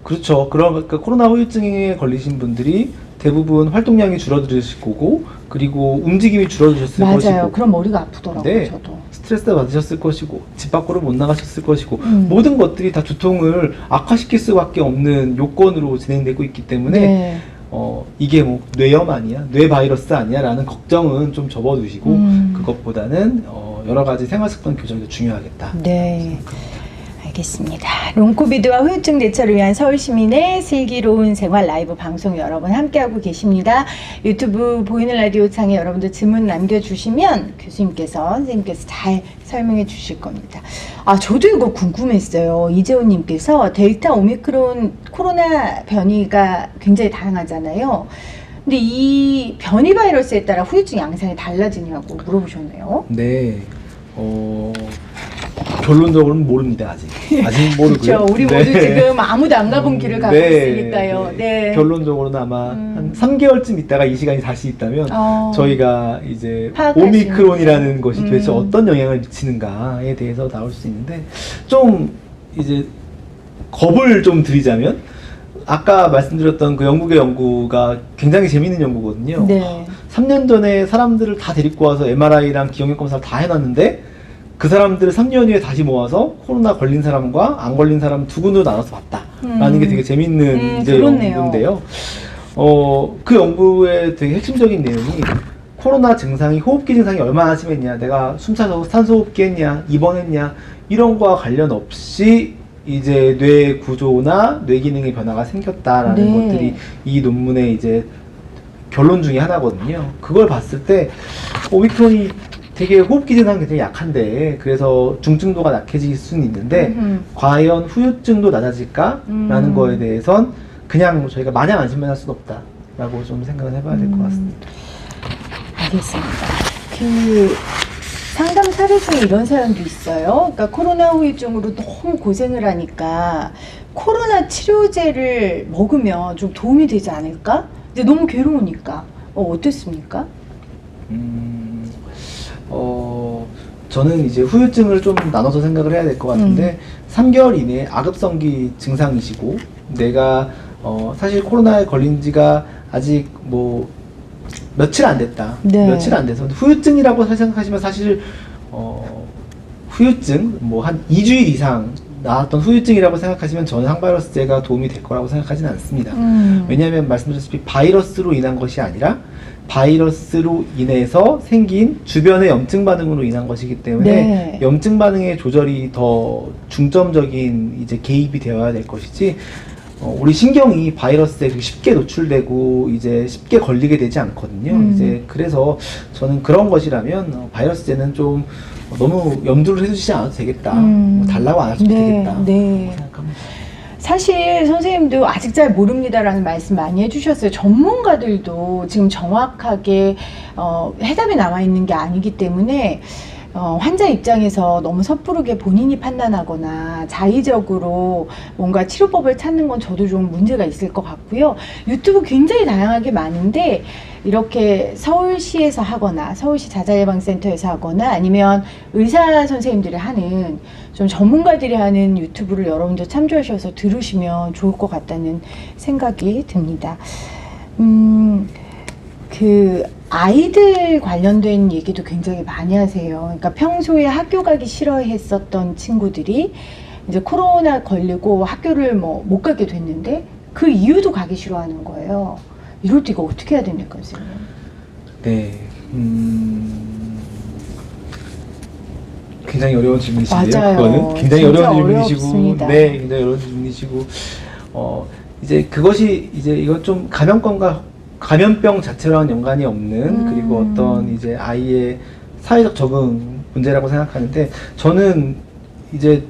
그렇죠. 그러니까 코로나 후유증에 걸리신 분들이 대부분 활동량이 줄어드실 거고 그리고 움직임이 줄어드셨을 맞아요. 것이고 그럼 머리가 아프더라고요. 네. 저도. 스트레스 받으셨을 것이고 집 밖으로 못 나가셨을 것이고 모든 것들이 다 두통을 악화시킬 수밖에 없는 요건으로 진행되고 있기 때문에 네. 이게 뭐 뇌염 아니야? 뇌 바이러스 아니야? 라는 걱정은 좀 접어두시고 그것보다는 여러 가지 생활습관 교정이 더 중요하겠다. 네. 알겠습니다. 롱코비드와 후유증 대처를 위한 서울시민의 슬기로운 생활 라이브 방송 여러분 함께하고 계십니다. 유튜브 보이는 라디오 창에 여러분들 질문 남겨주시면 선생님께서 잘 설명해 주실 겁니다. 저도 이거 궁금했어요. 이재훈님께서 델타 오미크론 코로나 변이가 굉장히 다양하잖아요. 근데 이 변이 바이러스에 따라 후유증 양상이 달라지냐고 물어보셨네요. 네. 결론적으로는 모릅니다. 아직 모르고요. 그렇죠. 우리 모두 지금 아무도 안 가본 길을 가고 있으니까요. 네. 결론적으로는 아마 한 3개월쯤 있다가 이 시간이 다시 있다면 저희가 이제 오미크론이라는 것이 도대체 어떤 영향을 미치는가에 대해서 나올 수 있는데 좀 이제 겁을 좀 드리자면 아까 말씀드렸던 그 영국의 연구가 굉장히 재미있는 연구거든요. 네. 3년 전에 사람들을 다 데리고 와서 MRI랑 기억력 검사를 다 해놨는데 그 사람들을 3년 후에 다시 모아서 코로나 걸린 사람과 안 걸린 사람 두 군으로 나눠서 봤다라는 게 되게 재밌는 이제 연구인데요. 그 연구의 되게 핵심적인 내용이 코로나 증상이 호흡기 증상이 얼마나 심했냐, 내가 숨차서 산소호흡기 했냐, 입원했냐 이런 거와 관련 없이 이제 뇌 구조나 뇌 기능의 변화가 생겼다라는 것들이 이 논문의 이제 결론 중에 하나거든요. 그걸 봤을 때 오미크론이 되게 호흡기 증상이 굉장히 약한데 그래서 중증도가 약해질 수는 있는데 과연 후유증도 낮아질까라는 거에 대해선 그냥 저희가 마냥 안심만 할 수는 없다라고 좀 생각을 해봐야 될 것 같습니다. 알겠습니다. 그 상담 사례 중에 이런 사연도 있어요. 그러니까 코로나 후유증으로 너무 고생을 하니까 코로나 치료제를 먹으면 좀 도움이 되지 않을까? 이제 너무 괴로우니까 어땠습니까? 저는 이제 후유증을 좀 나눠서 생각을 해야 될 것 같은데 3개월 이내에 악읍성기 증상이시고 내가 사실 코로나에 걸린 지가 아직 뭐 며칠 안 됐다. 네. 며칠 안 돼서 후유증이라고 생각하시면 사실 후유증 뭐 한 2주일 이상 나왔던 후유증이라고 생각하시면 저는 항바이러스제가 도움이 될 거라고 생각하지는 않습니다. 왜냐하면 말씀드렸다시피 바이러스로 인한 것이 아니라 바이러스로 인해서 생긴 주변의 염증 반응으로 인한 것이기 때문에 네. 염증 반응의 조절이 더 중점적인 이제 개입이 되어야 될 것이지 우리 신경이 바이러스에 쉽게 노출되고 이제 쉽게 걸리게 되지 않거든요. 이제 그래서 저는 그런 것이라면 바이러스제는 좀 너무 염두를 해주시지 않아도 되겠다. 뭐 달라고 안 하셔도 되겠다. 네. 생각합니다. 사실 선생님도 아직 잘 모릅니다라는 말씀 많이 해주셨어요. 전문가들도 지금 정확하게 해답이 남아 있는 게 아니기 때문에 환자 입장에서 너무 섣부르게 본인이 판단하거나 자의적으로 뭔가 치료법을 찾는 건 저도 좀 문제가 있을 것 같고요. 유튜브 굉장히 다양하게 많은데 이렇게 서울시에서 하거나 서울시 자자예방센터에서 하거나 아니면 의사 선생님들이 하는 좀 전문가들이 하는 유튜브를 여러분들 참조하셔서 들으시면 좋을 것 같다는 생각이 듭니다. 아이들 관련된 얘기도 굉장히 많이 하세요. 그러니까 평소에 학교 가기 싫어했었던 친구들이 이제 코로나 걸리고 학교를 뭐 못 가게 됐는데 그 이유도 가기 싫어하는 거예요. 이럴 때 이거 어떻게 해야 됩니까, 선생님? 네. 굉장히 어려운 질문이신데요. 맞아요. 그거는 굉장히 진짜 어려운 질문이시고, 어렵습니다. 네, 굉장히 어려운 질문이시고, 이제 그것이 이제 이건 좀 감염병 자체와는 연관이 없는 그리고 어떤 이제 아이의 사회적 적응 문제라고 생각하는데 저는 이제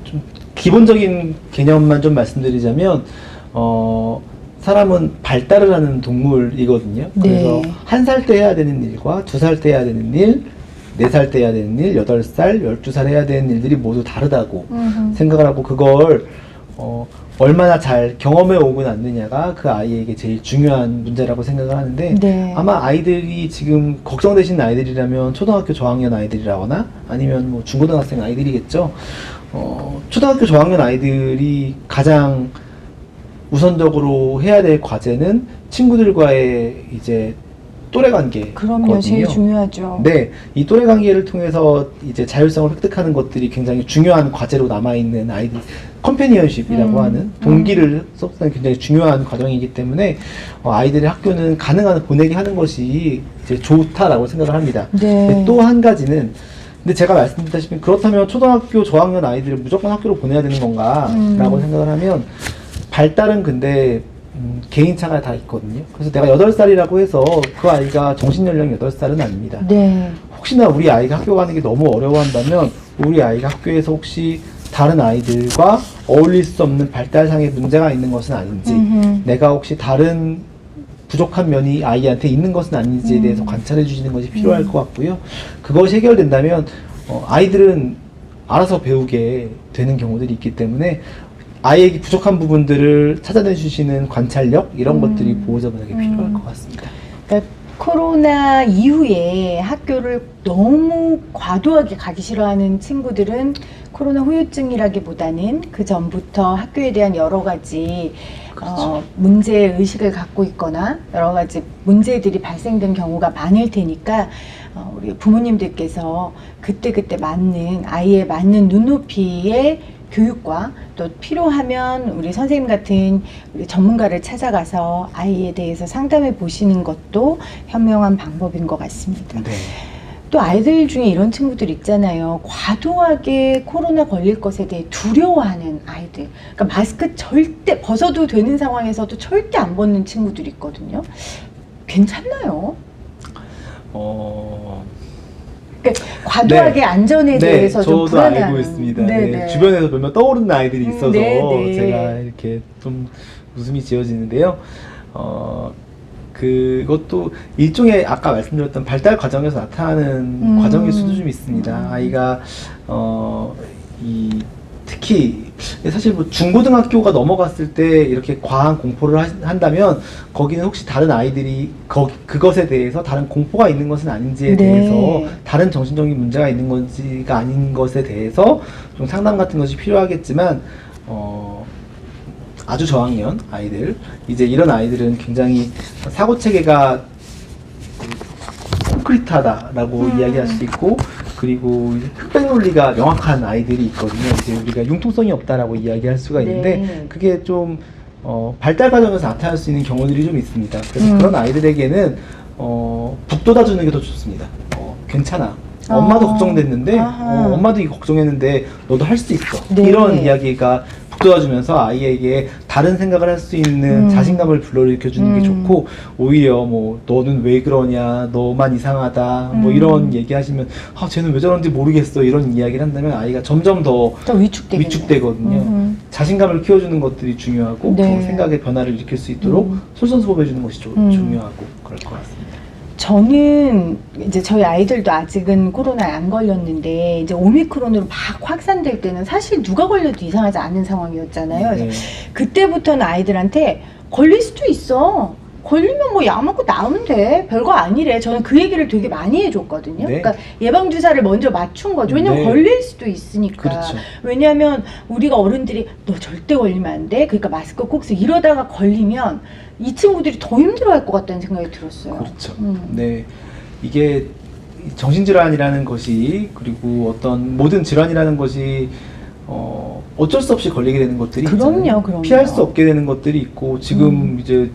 좀 기본적인 개념만 좀 말씀드리자면 사람은 발달을 하는 동물이거든요. 그래서 네. 1살 때 해야 되는 일과 2살 때 해야 되는 일, 4살 때 해야 되는 일, 8살, 12살 해야 되는 일들이 모두 다르다고 생각을 하고 그걸 얼마나 잘 경험해 오고 났느냐가 그 아이에게 제일 중요한 문제라고 생각을 하는데 네. 아마 아이들이 지금 걱정되시는 아이들이라면 초등학교 저학년 아이들이라거나 아니면 뭐 중고등학생 아이들이겠죠. 초등학교 저학년 아이들이 가장 우선적으로 해야 될 과제는 친구들과의 이제 또래 관계. 그럼요, 제일 중요하죠. 네, 이 또래 관계를 통해서 이제 자율성을 획득하는 것들이 굉장히 중요한 과제로 남아있는 아이들, 컴패니언십이라고 하는 동기를 섭취하는 굉장히 중요한 과정이기 때문에 아이들의 학교는 가능한 한 보내게 하는 것이 이제 좋다라고 생각을 합니다. 네. 또 한 가지는 근데 제가 말씀드렸다시피 그렇다면 초등학교 저학년 아이들을 무조건 학교로 보내야 되는 건가 라고 생각을 하면 발달은 근데 개인차가 다 있거든요. 그래서 내가 8살이라고 해서 그 아이가 정신연령이 8살은 아닙니다. 네. 혹시나 우리 아이가 학교 가는 게 너무 어려워한다면 우리 아이가 학교에서 혹시 다른 아이들과 어울릴 수 없는 발달상의 문제가 있는 것은 아닌지 내가 혹시 다른 부족한 면이 아이한테 있는 것은 아닌지에 대해서 관찰해 주시는 것이 필요할 것 같고요. 그것이 해결된다면 아이들은 알아서 배우게 되는 경우들이 있기 때문에 아이에게 부족한 부분들을 찾아내 주시는 관찰력 이런 것들이 보호자분에게 필요할 것 같습니다. 그러니까 코로나 이후에 학교를 너무 과도하게 가기 싫어하는 친구들은 코로나 후유증이라기보다는 그 전부터 학교에 대한 여러 가지 그렇죠. 문제 의식을 갖고 있거나 여러 가지 문제들이 발생된 경우가 많을 테니까 우리 부모님들께서 그때그때 맞는 아이에 맞는 눈높이의 교육과 또 필요하면 우리 선생님 같은 우리 전문가를 찾아가서 아이에 대해서 상담해 보시는 것도 현명한 방법인 것 같습니다. 네. 또 아이들 중에 이런 친구들 있잖아요. 과도하게 코로나 걸릴 것에 대해 두려워하는 아이들. 그러니까 마스크 절대 벗어도 되는 상황에서도 절대 안 벗는 친구들이 있거든요. 괜찮나요? 그러니까 과도하게 네. 안전에 대해서 좀 저도 불안해하는. 알고 있습니다. 네, 네, 네. 주변에서 몇몇 떠오르는 아이들이 있어서 네, 네. 제가 이렇게 좀 웃음이 지어지는데요. 그것도 일종의 아까 말씀드렸던 발달 과정에서 나타나는 과정일 수도 좀 있습니다. 아이가 특히 사실 뭐 중고등학교가 넘어갔을 때 이렇게 과한 공포를 한다면 거기는 혹시 다른 아이들이 그것에 대해서 다른 공포가 있는 것은 아닌지에 네. 대해서 다른 정신적인 문제가 있는 건지가 아닌 것에 대해서 좀 상담 같은 것이 필요하겠지만 아주 저학년 아이들, 이제 이런 아이들은 굉장히 사고 체계가 콘크리트하다라고 이야기할 수 있고, 그리고 흑백 논리가 명확한 아이들이 있거든요. 이제 우리가 융통성이 없다라고 이야기할 수가 있는데, 네. 그게 좀 발달 과정에서 나타날 수 있는 경우들이 좀 있습니다. 그래서 그런 아이들에게는 북돋아 주는 게 더 좋습니다. 괜찮아. 엄마도 걱정됐는데, 엄마도 이거 걱정했는데 너도 할 수 있어. 네. 이런 이야기가 북돋아주면서 아이에게 다른 생각을 할 수 있는 자신감을 불러일으켜 주는 게 좋고, 오히려 뭐 너는 왜 그러냐, 너만 이상하다, 뭐 이런 얘기하시면 쟤는 왜 저런지 모르겠어, 이런 이야기를 한다면 아이가 점점 더 위축되거든요. 자신감을 키워주는 것들이 중요하고, 네. 생각의 변화를 일으킬 수 있도록 솔선수범해 주는 것이 중요하고 그럴 것 같습니다. 저는 이제 저희 아이들도 아직은 코로나에 안 걸렸는데, 이제 오미크론으로 막 확산될 때는 사실 누가 걸려도 이상하지 않은 상황이었잖아요. 그래서 그때부터는 아이들한테 걸릴 수도 있어. 걸리면 뭐 약 먹고 나으면 돼. 별거 아니래. 저는 그 얘기를 되게 많이 해줬거든요. 네. 그러니까 예방주사를 먼저 맞춘 거죠. 왜냐면 네. 걸릴 수도 있으니까. 그렇죠. 왜냐면 우리가 어른들이 너 절대 걸리면 안 돼. 그러니까 마스크 꼭 쓰. 이러다가 걸리면 이 친구들이 더 힘들어할 것 같다는 생각이 들었어요. 그렇죠. 네, 이게 정신질환이라는 것이, 그리고 어떤 모든 질환이라는 것이 어쩔 수 없이 걸리게 되는 것들이 있잖아요. 그럼요. 피할 수 없게 되는 것들이 있고, 지금 이제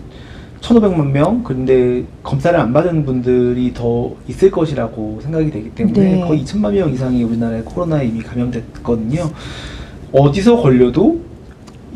1,500만 명, 그런데 검사를 안 받은 분들이 더 있을 것이라고 생각이 되기 때문에 네. 거의 2천만 명 이상이 우리나라에 코로나에 이미 감염됐거든요. 어디서 걸려도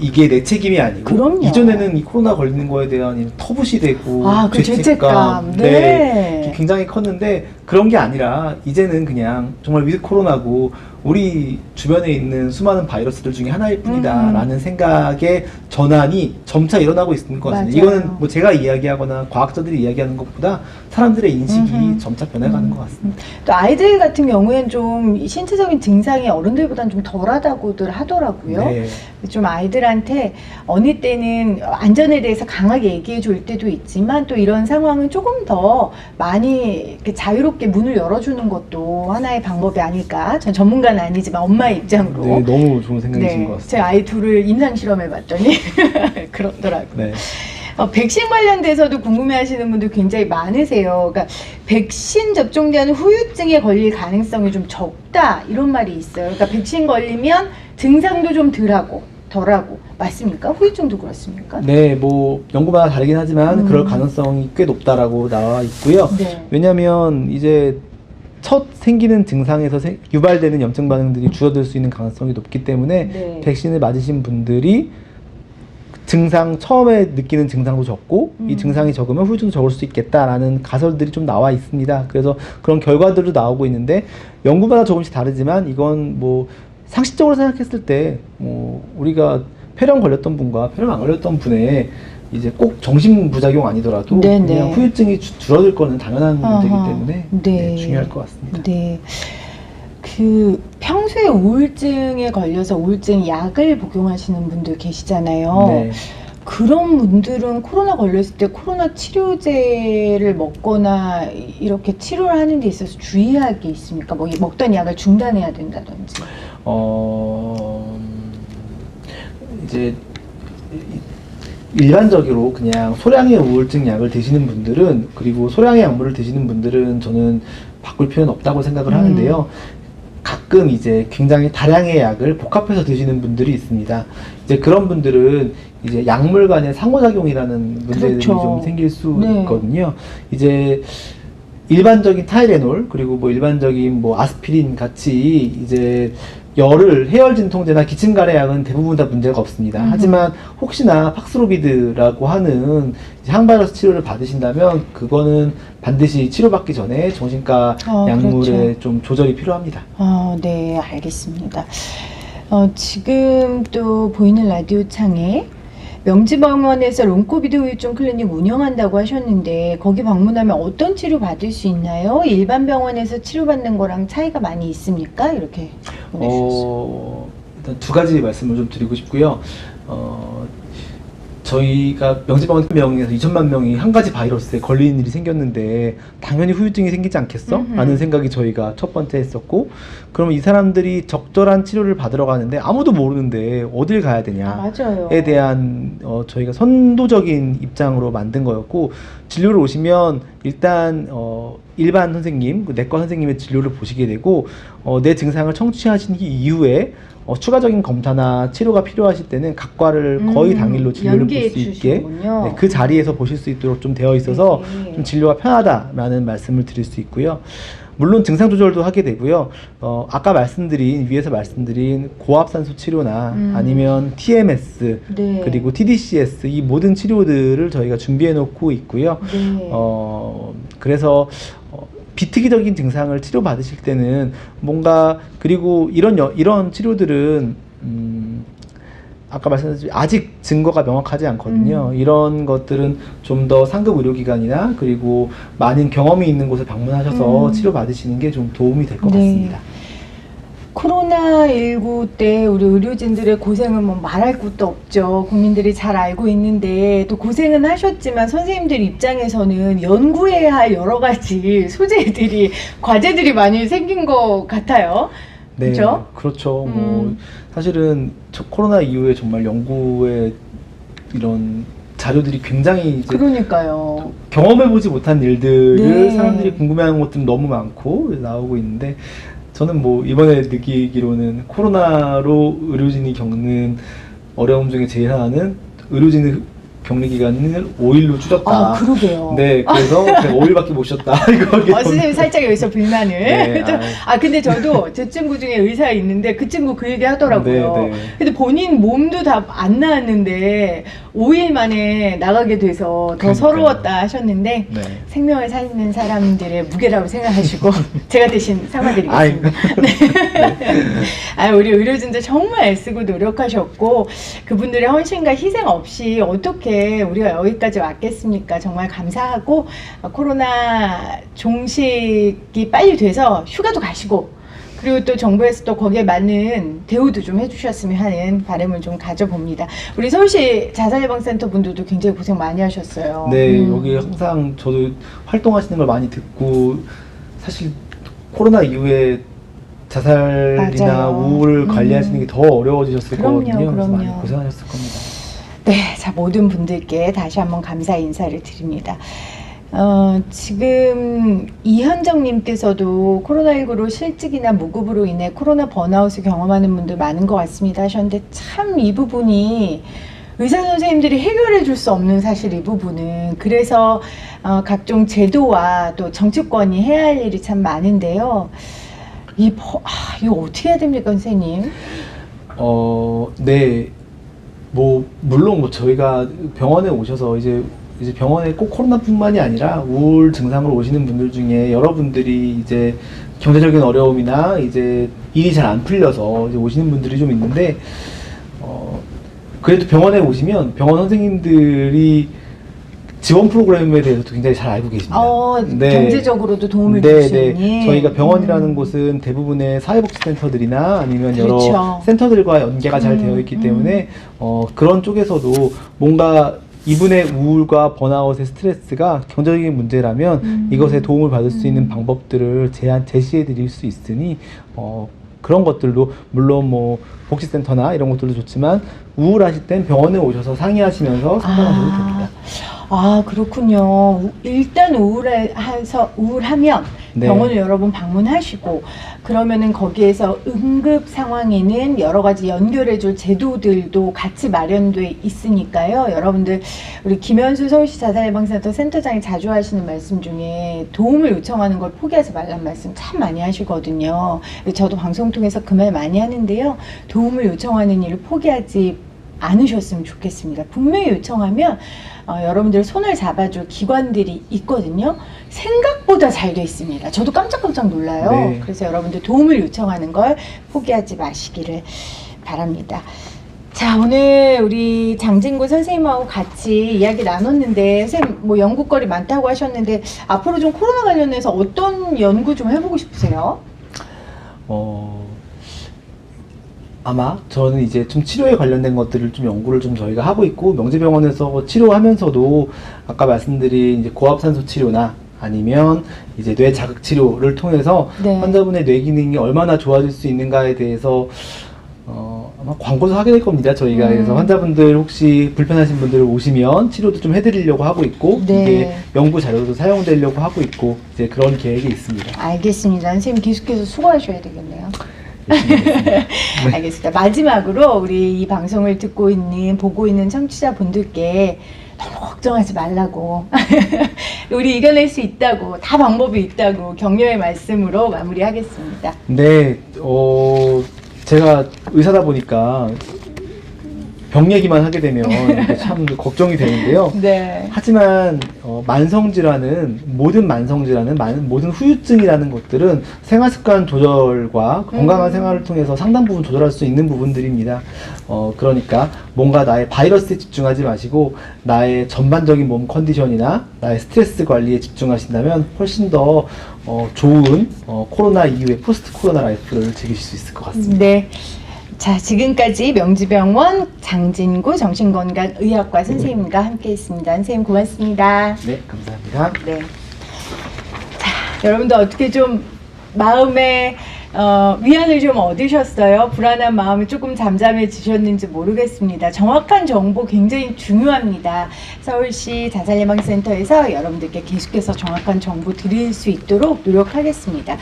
이게 내 책임이 아니고, 그럼요. 이전에는 이 코로나 걸리는 거에 대한 터부시 되고 그 죄책감. 네. 굉장히 컸는데, 그런 게 아니라 이제는 그냥 정말 위드 코로나고 우리 주변에 있는 수많은 바이러스들 중에 하나일 뿐이다 라는 생각의 전환이 점차 일어나고 있는 것 같습니다. 맞아요. 이거는 뭐 제가 이야기하거나 과학자들이 이야기하는 것보다 사람들의 인식이 점차 변해가는 것 같습니다. 또 아이들 같은 경우에는 좀 신체적인 증상이 어른들보다는 좀 덜하다고들 하더라고요. 네. 좀 아이들한테 어느 때는 안전에 대해서 강하게 얘기해 줄 때도 있지만, 또 이런 상황은 조금 더 많이 이렇게 자유롭게 문을 열어주는 것도 하나의 방법이 아닐까. 전 전문가는 아니지만 엄마의 입장으로. 네, 너무 좋은 생각이신 것 같습니다. 제 아이 둘을 임상 실험해 봤더니 그렇더라고요. 네. 백신 관련돼서도 궁금해하시는 분들 굉장히 많으세요. 그러니까 백신 접종자는 후유증에 걸릴 가능성이 좀 적다, 이런 말이 있어요. 그러니까 백신 걸리면 증상도 좀 덜하고 맞습니까? 후유증도 그렇습니까? 네, 뭐 연구마다 다르긴 하지만 그럴 가능성이 꽤 높다라고 나와 있고요. 네. 왜냐하면 이제 첫 생기는 증상에서 유발되는 염증 반응들이 줄어들 수 있는 가능성이 높기 때문에 네. 백신을 맞으신 분들이 증상 처음에 느끼는 증상도 적고 이 증상이 적으면 후유증도 적을 수 있겠다라는 가설들이 좀 나와 있습니다. 그래서 그런 결과들도 나오고 있는데, 연구마다 조금씩 다르지만 이건 뭐 상식적으로 생각했을 때 뭐 우리가 폐렴 걸렸던 분과 폐렴 안 걸렸던 분의 이제 꼭 정신 부작용 아니더라도 네네. 그냥 후유증이 줄어들 거는 당연한 문제이기 때문에 네. 중요할 것 같습니다. 네. 그 평소에 우울증에 걸려서 우울증 약을 복용하시는 분들 계시잖아요. 네. 그런 분들은 코로나 걸렸을 때 코로나 치료제를 먹거나 이렇게 치료를 하는 데 있어서 주의할 게 있습니까? 뭐 먹던 약을 중단해야 된다든지. 이제 일반적으로 그냥 소량의 우울증 약을 드시는 분들은, 그리고 소량의 약물을 드시는 분들은 저는 바꿀 필요는 없다고 생각을 하는데요. 가끔 이제 굉장히 다량의 약을 복합해서 드시는 분들이 있습니다. 이제 그런 분들은 이제 약물 간의 상호작용이라는 문제들이 그렇죠. 좀 생길 수 네. 있거든요. 이제 일반적인 타이레놀, 그리고 뭐 일반적인 뭐 아스피린 같이 이제 해열 진통제나 기침 가래약은 대부분 다 문제가 없습니다. 하지만 혹시나 팍스로비드라고 하는 항바이러스 치료를 받으신다면 그거는 반드시 치료받기 전에 정신과 약물에 그렇죠. 좀 조절이 필요합니다. 네, 알겠습니다. 지금 또 보이는 라디오 창에 명지병원에서 롱코비드 후유증 클리닉 운영한다고 하셨는데, 거기 방문하면 어떤 치료 받을 수 있나요? 일반 병원에서 치료받는 거랑 차이가 많이 있습니까? 이렇게 보내주셨어요. 일단 두 가지 말씀을 좀 드리고 싶고요. 저희가 명지병원 명에서 2천만 명이 한 가지 바이러스에 걸리는 일이 생겼는데 당연히 후유증이 생기지 않겠어? 라는 생각이 저희가 첫 번째 했었고, 그러면 이 사람들이 적절한 치료를 받으러 가는데 아무도 모르는데 어딜 가야 맞아요. 되냐에 대한 저희가 선도적인 입장으로 만든 거였고, 진료를 오시면 일단 일반 선생님, 내과 선생님의 진료를 보시게 되고, 내 증상을 청취하신 이후에 추가적인 검사나 치료가 필요하실 때는 각 과를 거의 당일로 진료를 볼 수 있게, 네, 그 자리에서 보실 수 있도록 좀 되어 있어서 좀 진료가 편하다라는 말씀을 드릴 수 있고요. 물론 증상 조절도 하게 되고요. 아까 위에서 말씀드린 고압산소 치료나 아니면 TMS, 네. 그리고 TDCS, 이 모든 치료들을 저희가 준비해 놓고 있고요. 네. 그래서 비특이적인 증상을 치료받으실 때는 뭔가, 그리고 이런 치료들은 아까 말씀드렸듯이 아직 증거가 명확하지 않거든요. 이런 것들은 좀 더 상급 의료기관이나 그리고 많은 경험이 있는 곳을 방문하셔서 치료받으시는 게 좀 도움이 될 것 네. 같습니다. 코로나19 때 우리 의료진들의 고생은 뭐 말할 것도 없죠. 국민들이 잘 알고 있는데 또 고생은 하셨지만 선생님들 입장에서는 연구해야 할 여러 가지 소재들이, 과제들이 많이 생긴 것 같아요. 네, 그렇죠? 그렇죠. 뭐 사실은 코로나 이후에 정말 연구에 이런 자료들이 굉장히 이제 그러니까요. 경험해보지 못한 일들을 네. 사람들이 궁금해하는 것들은 너무 많고 나오고 있는데, 저는 뭐 이번에 느끼기로는 코로나로 의료진이 겪는 어려움 중에 제일 하나는 의료진의 격리 기간을 5일로 줄였다. 아, 그러게요. 네, 그래서 5일밖에 못 쉬었다. 이거 선생님 살짝 여기서 불만을. 네, 근데 저도 제 친구 중에 의사 있는데 그 친구 그 얘기 하더라고요. 네, 네. 근데 본인 몸도 다 안 나았는데 5일 만에 나가게 돼서 더 그러니까요. 서러웠다 하셨는데, 네. 생명을 살리는 사람들의 무게라고 생각하시고 제가 대신 사과드리겠습니다. 우리 의료진들 정말 애쓰고 노력하셨고, 그분들의 헌신과 희생 없이 어떻게 우리가 여기까지 왔겠습니까? 정말 감사하고, 코로나 종식이 빨리 돼서 휴가도 가시고, 그리고 또 정부에서 또 거기에 맞는 대우도 좀 해주셨으면 하는 바람을 좀 가져봅니다. 우리 서울시 자살예방센터 분들도 굉장히 고생 많이 하셨어요. 네, 여기 항상 저도 활동하시는 걸 많이 듣고, 사실 코로나 이후에 자살이나 맞아요. 우울을 관리하시는 게 더 어려워지셨을 거거든요. 그래서 그럼요. 많이 고생하셨을 겁니다. 네, 자, 모든 분들께 다시 한번 감사 인사를 드립니다. 지금 이현정님께서도 코로나19로 실직이나 무급으로 인해 코로나 번아웃을 경험하는 분들 많은 것 같습니다 하셨는데, 참 이 부분이 의사 선생님들이 해결해 줄 수 없는, 사실 이 부분은. 그래서 각종 제도와 또 정치권이 해야 할 일이 참 많은데요. 이거 어떻게 해야 됩니까, 선생님? 네, 뭐 물론 뭐 저희가 병원에 오셔서 이제 병원에 꼭 코로나뿐만이 아니라 우울 증상으로 오시는 분들 중에 여러분들이 이제 경제적인 어려움이나 이제 일이 잘 안 풀려서 이제 오시는 분들이 좀 있는데, 그래도 병원에 오시면 병원 선생님들이 지원 프로그램에 대해서도 굉장히 잘 알고 계십니다. 경제적으로도 도움을 줄 수 있니? 저희가 병원이라는 곳은 대부분의 사회복지센터들이나 아니면 여러 그렇죠. 센터들과 연계가 잘 되어 있기 때문에 그런 쪽에서도 뭔가 이분의 우울과 번아웃의 스트레스가 경제적인 문제라면 이것에 도움을 받을 수 있는 방법들을 제시해 드릴 수 있으니, 그런 것들도 물론 뭐 복지센터나 이런 것들도 좋지만 우울하실 땐 병원에 오셔서 상의하시면서 상담하셔도 됩니다. 그렇군요. 일단 우울하면 네. 병원을 여러 번 방문하시고, 그러면은 거기에서 응급 상황에는 여러 가지 연결해줄 제도들도 같이 마련돼 있으니까요. 여러분들, 우리 김현수 서울시 자살예방센터 센터장이 자주 하시는 말씀 중에 도움을 요청하는 걸 포기하지 말란 말씀 참 많이 하시거든요. 저도 방송 통해서 그 말 많이 하는데요. 도움을 요청하는 일을 포기하지 않으셨으면 좋겠습니다. 분명히 요청하면 여러분들 손을 잡아줄 기관들이 있거든요. 생각보다 잘 돼 있습니다. 저도 깜짝깜짝 놀라요. 네. 그래서 여러분들 도움을 요청하는 걸 포기하지 마시기를 바랍니다. 자, 오늘 우리 장진구 선생님하고 같이 이야기 나눴는데, 선생님 뭐 연구거리 많다고 하셨는데 앞으로 좀 코로나 관련해서 어떤 연구 좀 해보고 싶으세요? 아마 저는 이제 좀 치료에 관련된 것들을 좀 연구를 좀 저희가 하고 있고, 명재병원에서 치료하면서도 아까 말씀드린 이제 고압산소 치료나 아니면 이제 뇌 자극 치료를 통해서 네. 환자분의 뇌 기능이 얼마나 좋아질 수 있는가에 대해서 아마 광고도 하게 될 겁니다. 저희가 그래서 환자분들 혹시 불편하신 분들 오시면 치료도 좀 해드리려고 하고 있고, 네. 이게 연구 자료도 사용되려고 하고 있고, 이제 그런 계획이 있습니다. 알겠습니다. 선생님 계속해서 수고하셔야 되겠네요. 열심히 하겠습니다. 네. 알겠습니다. 마지막으로 우리 이 방송을 듣고 있는, 보고 있는 청취자분들께 너무 걱정하지 말라고 우리 이겨낼 수 있다고, 다 방법이 있다고 격려의 말씀으로 마무리하겠습니다. 근데 제가 의사다 보니까 병 얘기만 하게 되면 이게 참 걱정이 되는데요. 네. 하지만 모든 만성질환은 모든 후유증이라는 것들은 생활습관 조절과 건강한 생활을 통해서 상당 부분 조절할 수 있는 부분들입니다. 그러니까 뭔가 나의 바이러스에 집중하지 마시고 나의 전반적인 몸 컨디션이나 나의 스트레스 관리에 집중하신다면 훨씬 더 좋은 코로나 이후의 포스트 코로나 라이프를 즐기실 수 있을 것 같습니다. 네. 자, 지금까지 명지병원 장진구 정신건강의학과 선생님과 함께 했습니다. 선생님 고맙습니다. 네, 감사합니다. 네. 자, 여러분들 어떻게 좀 마음에 위안을 좀 얻으셨어요? 불안한 마음이 조금 잠잠해지셨는지 모르겠습니다. 정확한 정보 굉장히 중요합니다. 서울시 자살예방센터에서 여러분들께 계속해서 정확한 정보 드릴 수 있도록 노력하겠습니다.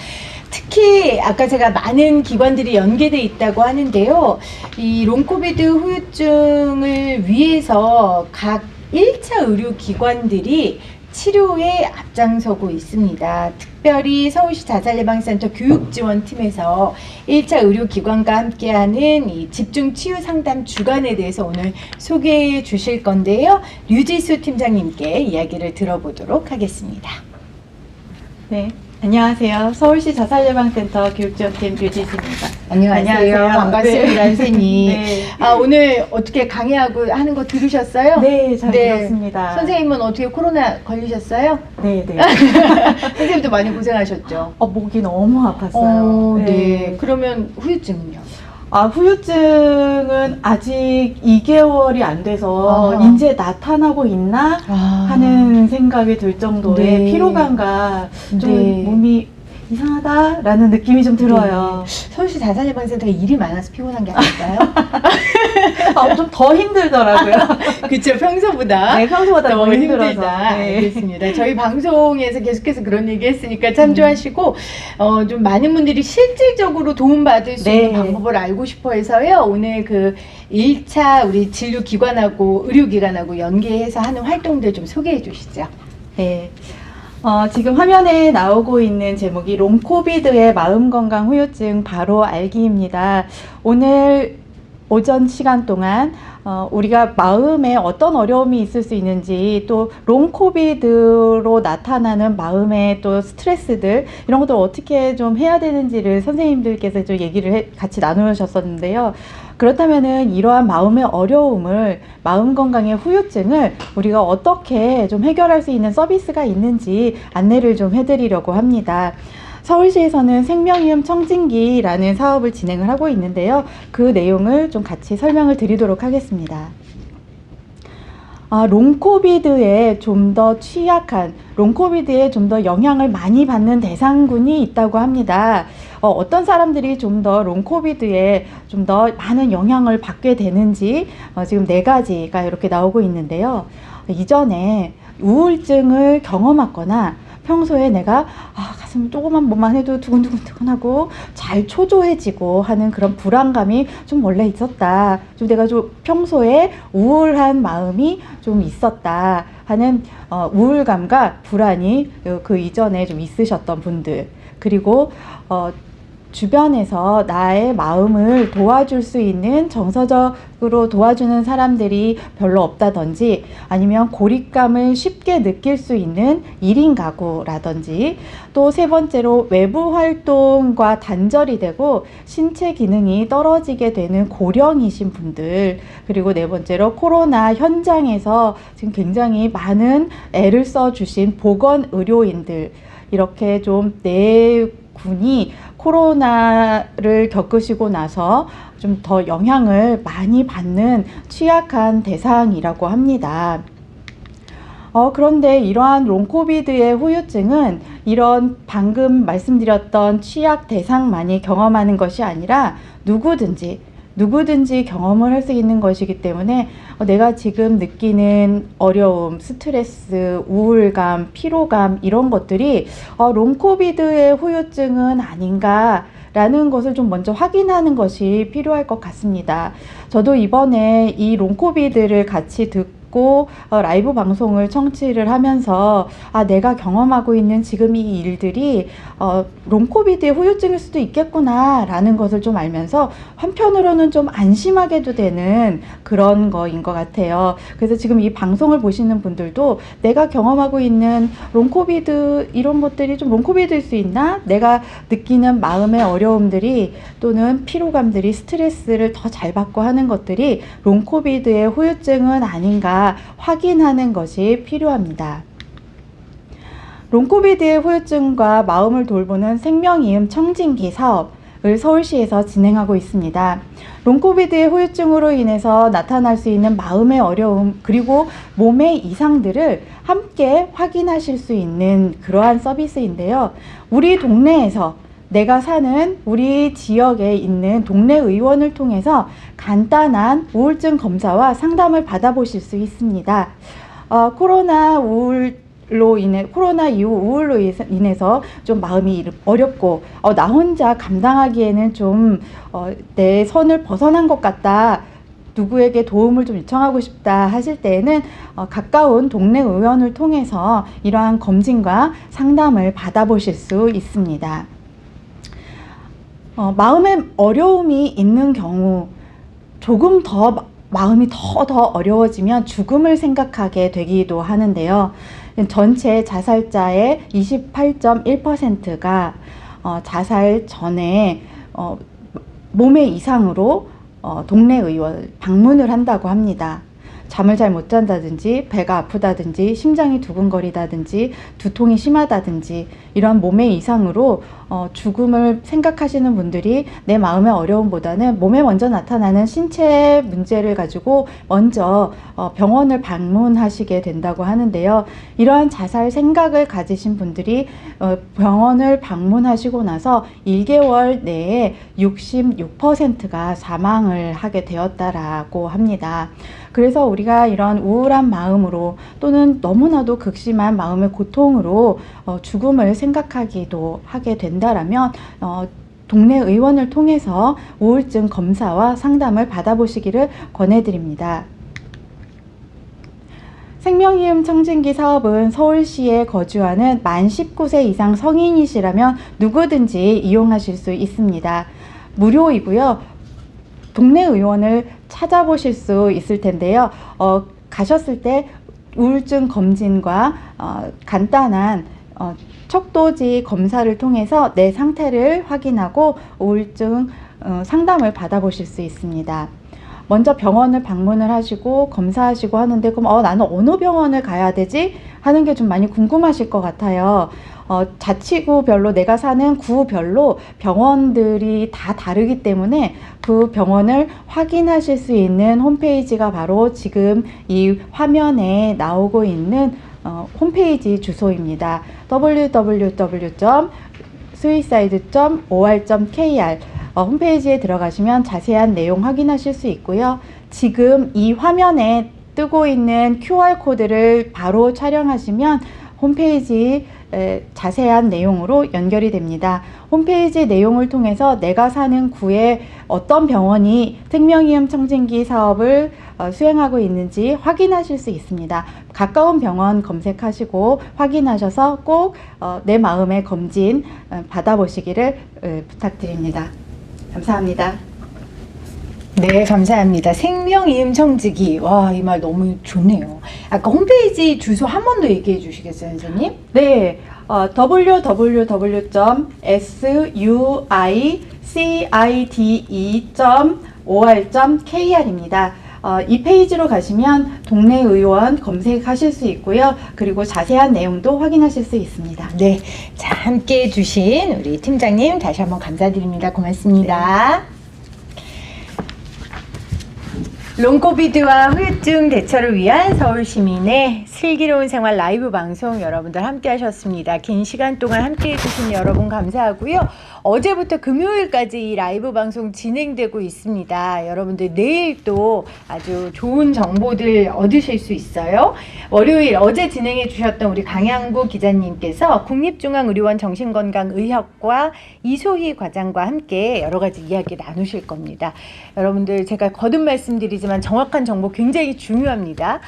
특히 아까 제가 많은 기관들이 연계돼 있다고 하는데요. 이 롱코비드 후유증을 위해서 각 1차 의료기관들이 치료에 앞장서고 있습니다. 특별히 서울시 자살예방센터 교육지원팀에서 1차 의료기관과 함께하는 이 집중치유상담 주간에 대해서 오늘 소개해 주실 건데요. 류지수 팀장님께 이야기를 들어보도록 하겠습니다. 네, 안녕하세요. 서울시 자살예방센터 교육지원팀 류지수입니다. 안녕하세요. 반갑습니다, 네. 선생님. 네. 오늘 어떻게 강의하고 하는 거 들으셨어요? 네, 잘 들었습니다. 선생님은 어떻게 코로나 걸리셨어요? 네, 네. 선생님도 많이 고생하셨죠? 목이 너무 아팠어요. 네. 그러면 후유증은요? 후유증은 아직 2개월이 안 돼서 아. 이제 나타나고 있나 하는 생각이 들 정도의 네. 피로감과 좀 네. 몸이 이상하다라는 느낌이 좀 들어요. 서울시 자살예방센터에 일이 많아서 피곤한 게 아닐까요? 좀 더 힘들더라고요. 그쵸, 평소보다. 네, 평소보다 너무 너무 힘들어서. 힘들다. 네. 알겠습니다. 저희 방송에서 계속해서 그런 얘기 했으니까 참조하시고, 좀 많은 분들이 실질적으로 도움받을 수 네. 있는 방법을 알고 싶어 해서요. 오늘 그 1차 우리 진료기관하고 의료기관하고 연계해서 하는 활동들 좀 소개해 주시죠. 네. 지금 화면에 나오고 있는 제목이 롱코비드의 마음건강 후유증 바로 알기입니다. 오늘 오전 시간 동안 우리가 마음에 어떤 어려움이 있을 수 있는지, 또 롱코비드로 나타나는 마음의 또 스트레스들, 이런 것들 어떻게 좀 해야 되는지를 선생님들께서 좀 얘기를 같이 나누셨었는데요. 그렇다면은 이러한 마음의 어려움을, 마음 건강의 후유증을 우리가 어떻게 좀 해결할 수 있는 서비스가 있는지 안내를 좀 해드리려고 합니다. 서울시에서는 생명이음 청진기라는 사업을 진행을 하고 있는데요. 그 내용을 좀 같이 설명을 드리도록 하겠습니다. 롱코비드에 좀 더 취약한, 롱코비드에 좀 더 영향을 많이 받는 대상군이 있다고 합니다. 어떤 사람들이 좀 더 롱코비드에 좀 더 많은 영향을 받게 되는지 지금 4가지가 이렇게 나오고 있는데요. 이전에 우울증을 경험했거나 평소에 내가 가슴 조그만 뭐만 해도 두근두근두근하고 잘 초조해지고 하는 그런 불안감이 좀 원래 있었다. 좀 내가 좀 평소에 우울한 마음이 좀 있었다 하는 우울감과 불안이 그 이전에 좀 있으셨던 분들, 그리고 주변에서 나의 마음을 도와줄 수 있는, 정서적으로 도와주는 사람들이 별로 없다든지, 아니면 고립감을 쉽게 느낄 수 있는 1인 가구라든지, 또 3번째로 외부 활동과 단절이 되고 신체 기능이 떨어지게 되는 고령이신 분들, 그리고 4번째로 코로나 현장에서 지금 굉장히 많은 애를 써주신 보건 의료인들, 이렇게 좀 4군이 코로나를 겪으시고 나서 좀 더 영향을 많이 받는 취약한 대상이라고 합니다. 그런데 이러한 롱코비드의 후유증은 이런 방금 말씀드렸던 취약 대상만이 경험하는 것이 아니라 누구든지 경험을 할 수 있는 것이기 때문에 내가 지금 느끼는 어려움, 스트레스, 우울감, 피로감 이런 것들이 롱코비드의 후유증은 아닌가 라는 것을 좀 먼저 확인하는 것이 필요할 것 같습니다. 저도 이번에 이 롱코비드를 같이 듣고 라이브 방송을 청취를 하면서 내가 경험하고 있는 지금 이 일들이 롱코비드의 후유증일 수도 있겠구나 라는 것을 좀 알면서 한편으로는 좀 안심하게도 되는 그런 거인 것 같아요. 그래서 지금 이 방송을 보시는 분들도 내가 경험하고 있는 롱코비드 이런 것들이 좀 롱코비드일 수 있나? 내가 느끼는 마음의 어려움들이 또는 피로감들이 스트레스를 더 잘 받고 하는 것들이 롱코비드의 후유증은 아닌가 확인하는 것이 필요합니다. 롱코비드의 후유증과 마음을 돌보는 생명이음 청진기 사업을 서울시에서 진행하고 있습니다. 롱코비드의 후유증으로 인해서 나타날 수 있는 마음의 어려움 그리고 몸의 이상들을 함께 확인하실 수 있는 그러한 서비스인데요. 우리 동네에서 내가 사는 우리 지역에 있는 동네 의원을 통해서 간단한 우울증 검사와 상담을 받아보실 수 있습니다. 코로나 이후 우울로 인해서 좀 마음이 어렵고 나 혼자 감당하기에는 좀 내 선을 벗어난 것 같다. 누구에게 도움을 좀 요청하고 싶다 하실 때에는 가까운 동네 의원을 통해서 이러한 검진과 상담을 받아보실 수 있습니다. 마음에 어려움이 있는 경우 조금 더 마음이 더 어려워지면 죽음을 생각하게 되기도 하는데요. 전체 자살자의 28.1%가 자살 전에 몸의 이상으로 동네 의원을 방문을 한다고 합니다. 잠을 잘 못 잔다든지 배가 아프다든지 심장이 두근거리다든지 두통이 심하다든지 이런 몸의 이상으로 죽음을 생각하시는 분들이 내 마음의 어려움보다는 몸에 먼저 나타나는 신체 문제를 가지고 먼저 병원을 방문하시게 된다고 하는데요. 이러한 자살 생각을 가지신 분들이 병원을 방문하시고 나서 1개월 내에 66%가 사망을 하게 되었다라고 합니다. 그래서 우리가 이런 우울한 마음으로 또는 너무나도 극심한 마음의 고통으로 죽음을 생각하기도 하게 된다라면 동네 의원을 통해서 우울증 검사와 상담을 받아보시기를 권해드립니다. 생명이음 청진기 사업은 서울시에 거주하는 만 19세 이상 성인이시라면 누구든지 이용하실 수 있습니다. 무료이고요. 동네 의원을 찾아보실 수 있을 텐데요. 가셨을 때 우울증 검진과 간단한 척도지 검사를 통해서 내 상태를 확인하고 우울증 상담을 받아보실 수 있습니다. 먼저 병원을 방문을 하시고 검사하시고 하는데 그럼 나는 어느 병원을 가야 되지? 하는 게 좀 많이 궁금하실 것 같아요. 자치구별로 내가 사는 구별로 병원들이 다 다르기 때문에 그 병원을 확인하실 수 있는 홈페이지가 바로 지금 이 화면에 나오고 있는 홈페이지 주소입니다. www.suicide.or.kr 홈페이지에 들어가시면 자세한 내용 확인하실 수 있고요. 지금 이 화면에 뜨고 있는 QR코드를 바로 촬영하시면 홈페이지 자세한 내용으로 연결이 됩니다. 홈페이지 내용을 통해서 내가 사는 구에 어떤 병원이 생명이음 청진기 사업을 수행하고 있는지 확인하실 수 있습니다. 가까운 병원 검색하시고 확인하셔서 꼭 내 마음의 검진 받아보시기를 부탁드립니다. 감사합니다. 네, 감사합니다. 생명이음 청지기. 와, 이 말 너무 좋네요. 아까 홈페이지 주소 한 번 더 얘기해 주시겠어요, 선생님? 네, www.suicide.or.kr입니다. 이 페이지로 가시면 동네 의원 검색하실 수 있고요. 그리고 자세한 내용도 확인하실 수 있습니다. 네, 자, 함께 해주신 우리 팀장님 다시 한번 감사드립니다. 고맙습니다. 롱코비드와 후유증 대처를 위한 서울시민의 슬기로운 생활 라이브 방송 여러분들 함께 하셨습니다. 긴 시간 동안 함께 해주신 여러분 감사하고요. 어제부터 금요일까지 이 라이브 방송 진행되고 있습니다. 여러분들 내일 또 아주 좋은 정보들 얻으실 수 있어요. 월요일 어제 진행해 주셨던 우리 강양구 기자님께서 국립중앙의료원 정신건강의학과 이소희 과장과 함께 여러 가지 이야기 나누실 겁니다. 여러분들 제가 거듭 말씀드리지만 정확한 정보 굉장히 중요합니다.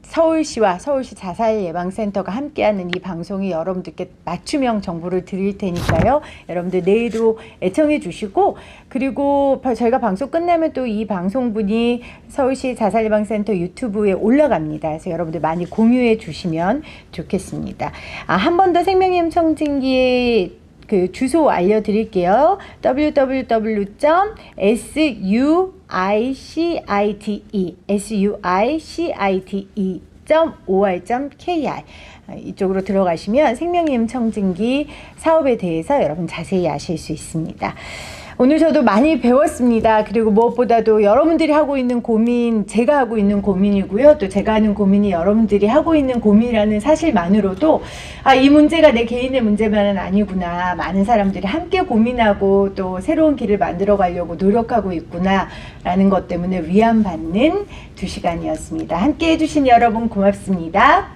서울시와 서울시 자살예방센터가 함께하는 이 방송이 여러분들께 맞춤형 정보를 드릴 테니까요. 여러분들 내일도 애청해 주시고, 그리고 저희가 방송 끝나면 또 이 방송분이 서울시 자살예방센터 유튜브에 올라갑니다. 그래서 여러분들 많이 공유해 주시면 좋겠습니다. 한 번 더 생명의힘 청진기의 그 주소 알려드릴게요. suicite.or.kr 이쪽으로 들어가시면 생명의힘 청진기 사업에 대해서 여러분 자세히 아실 수 있습니다. 오늘 저도 많이 배웠습니다. 그리고 무엇보다도 여러분들이 하고 있는 고민, 제가 하고 있는 고민이고요. 또 제가 하는 고민이 여러분들이 하고 있는 고민이라는 사실만으로도 이 문제가 내 개인의 문제만은 아니구나. 많은 사람들이 함께 고민하고 또 새로운 길을 만들어 가려고 노력하고 있구나 라는 것 때문에 위안받는 2시간이었습니다. 함께 해주신 여러분 고맙습니다.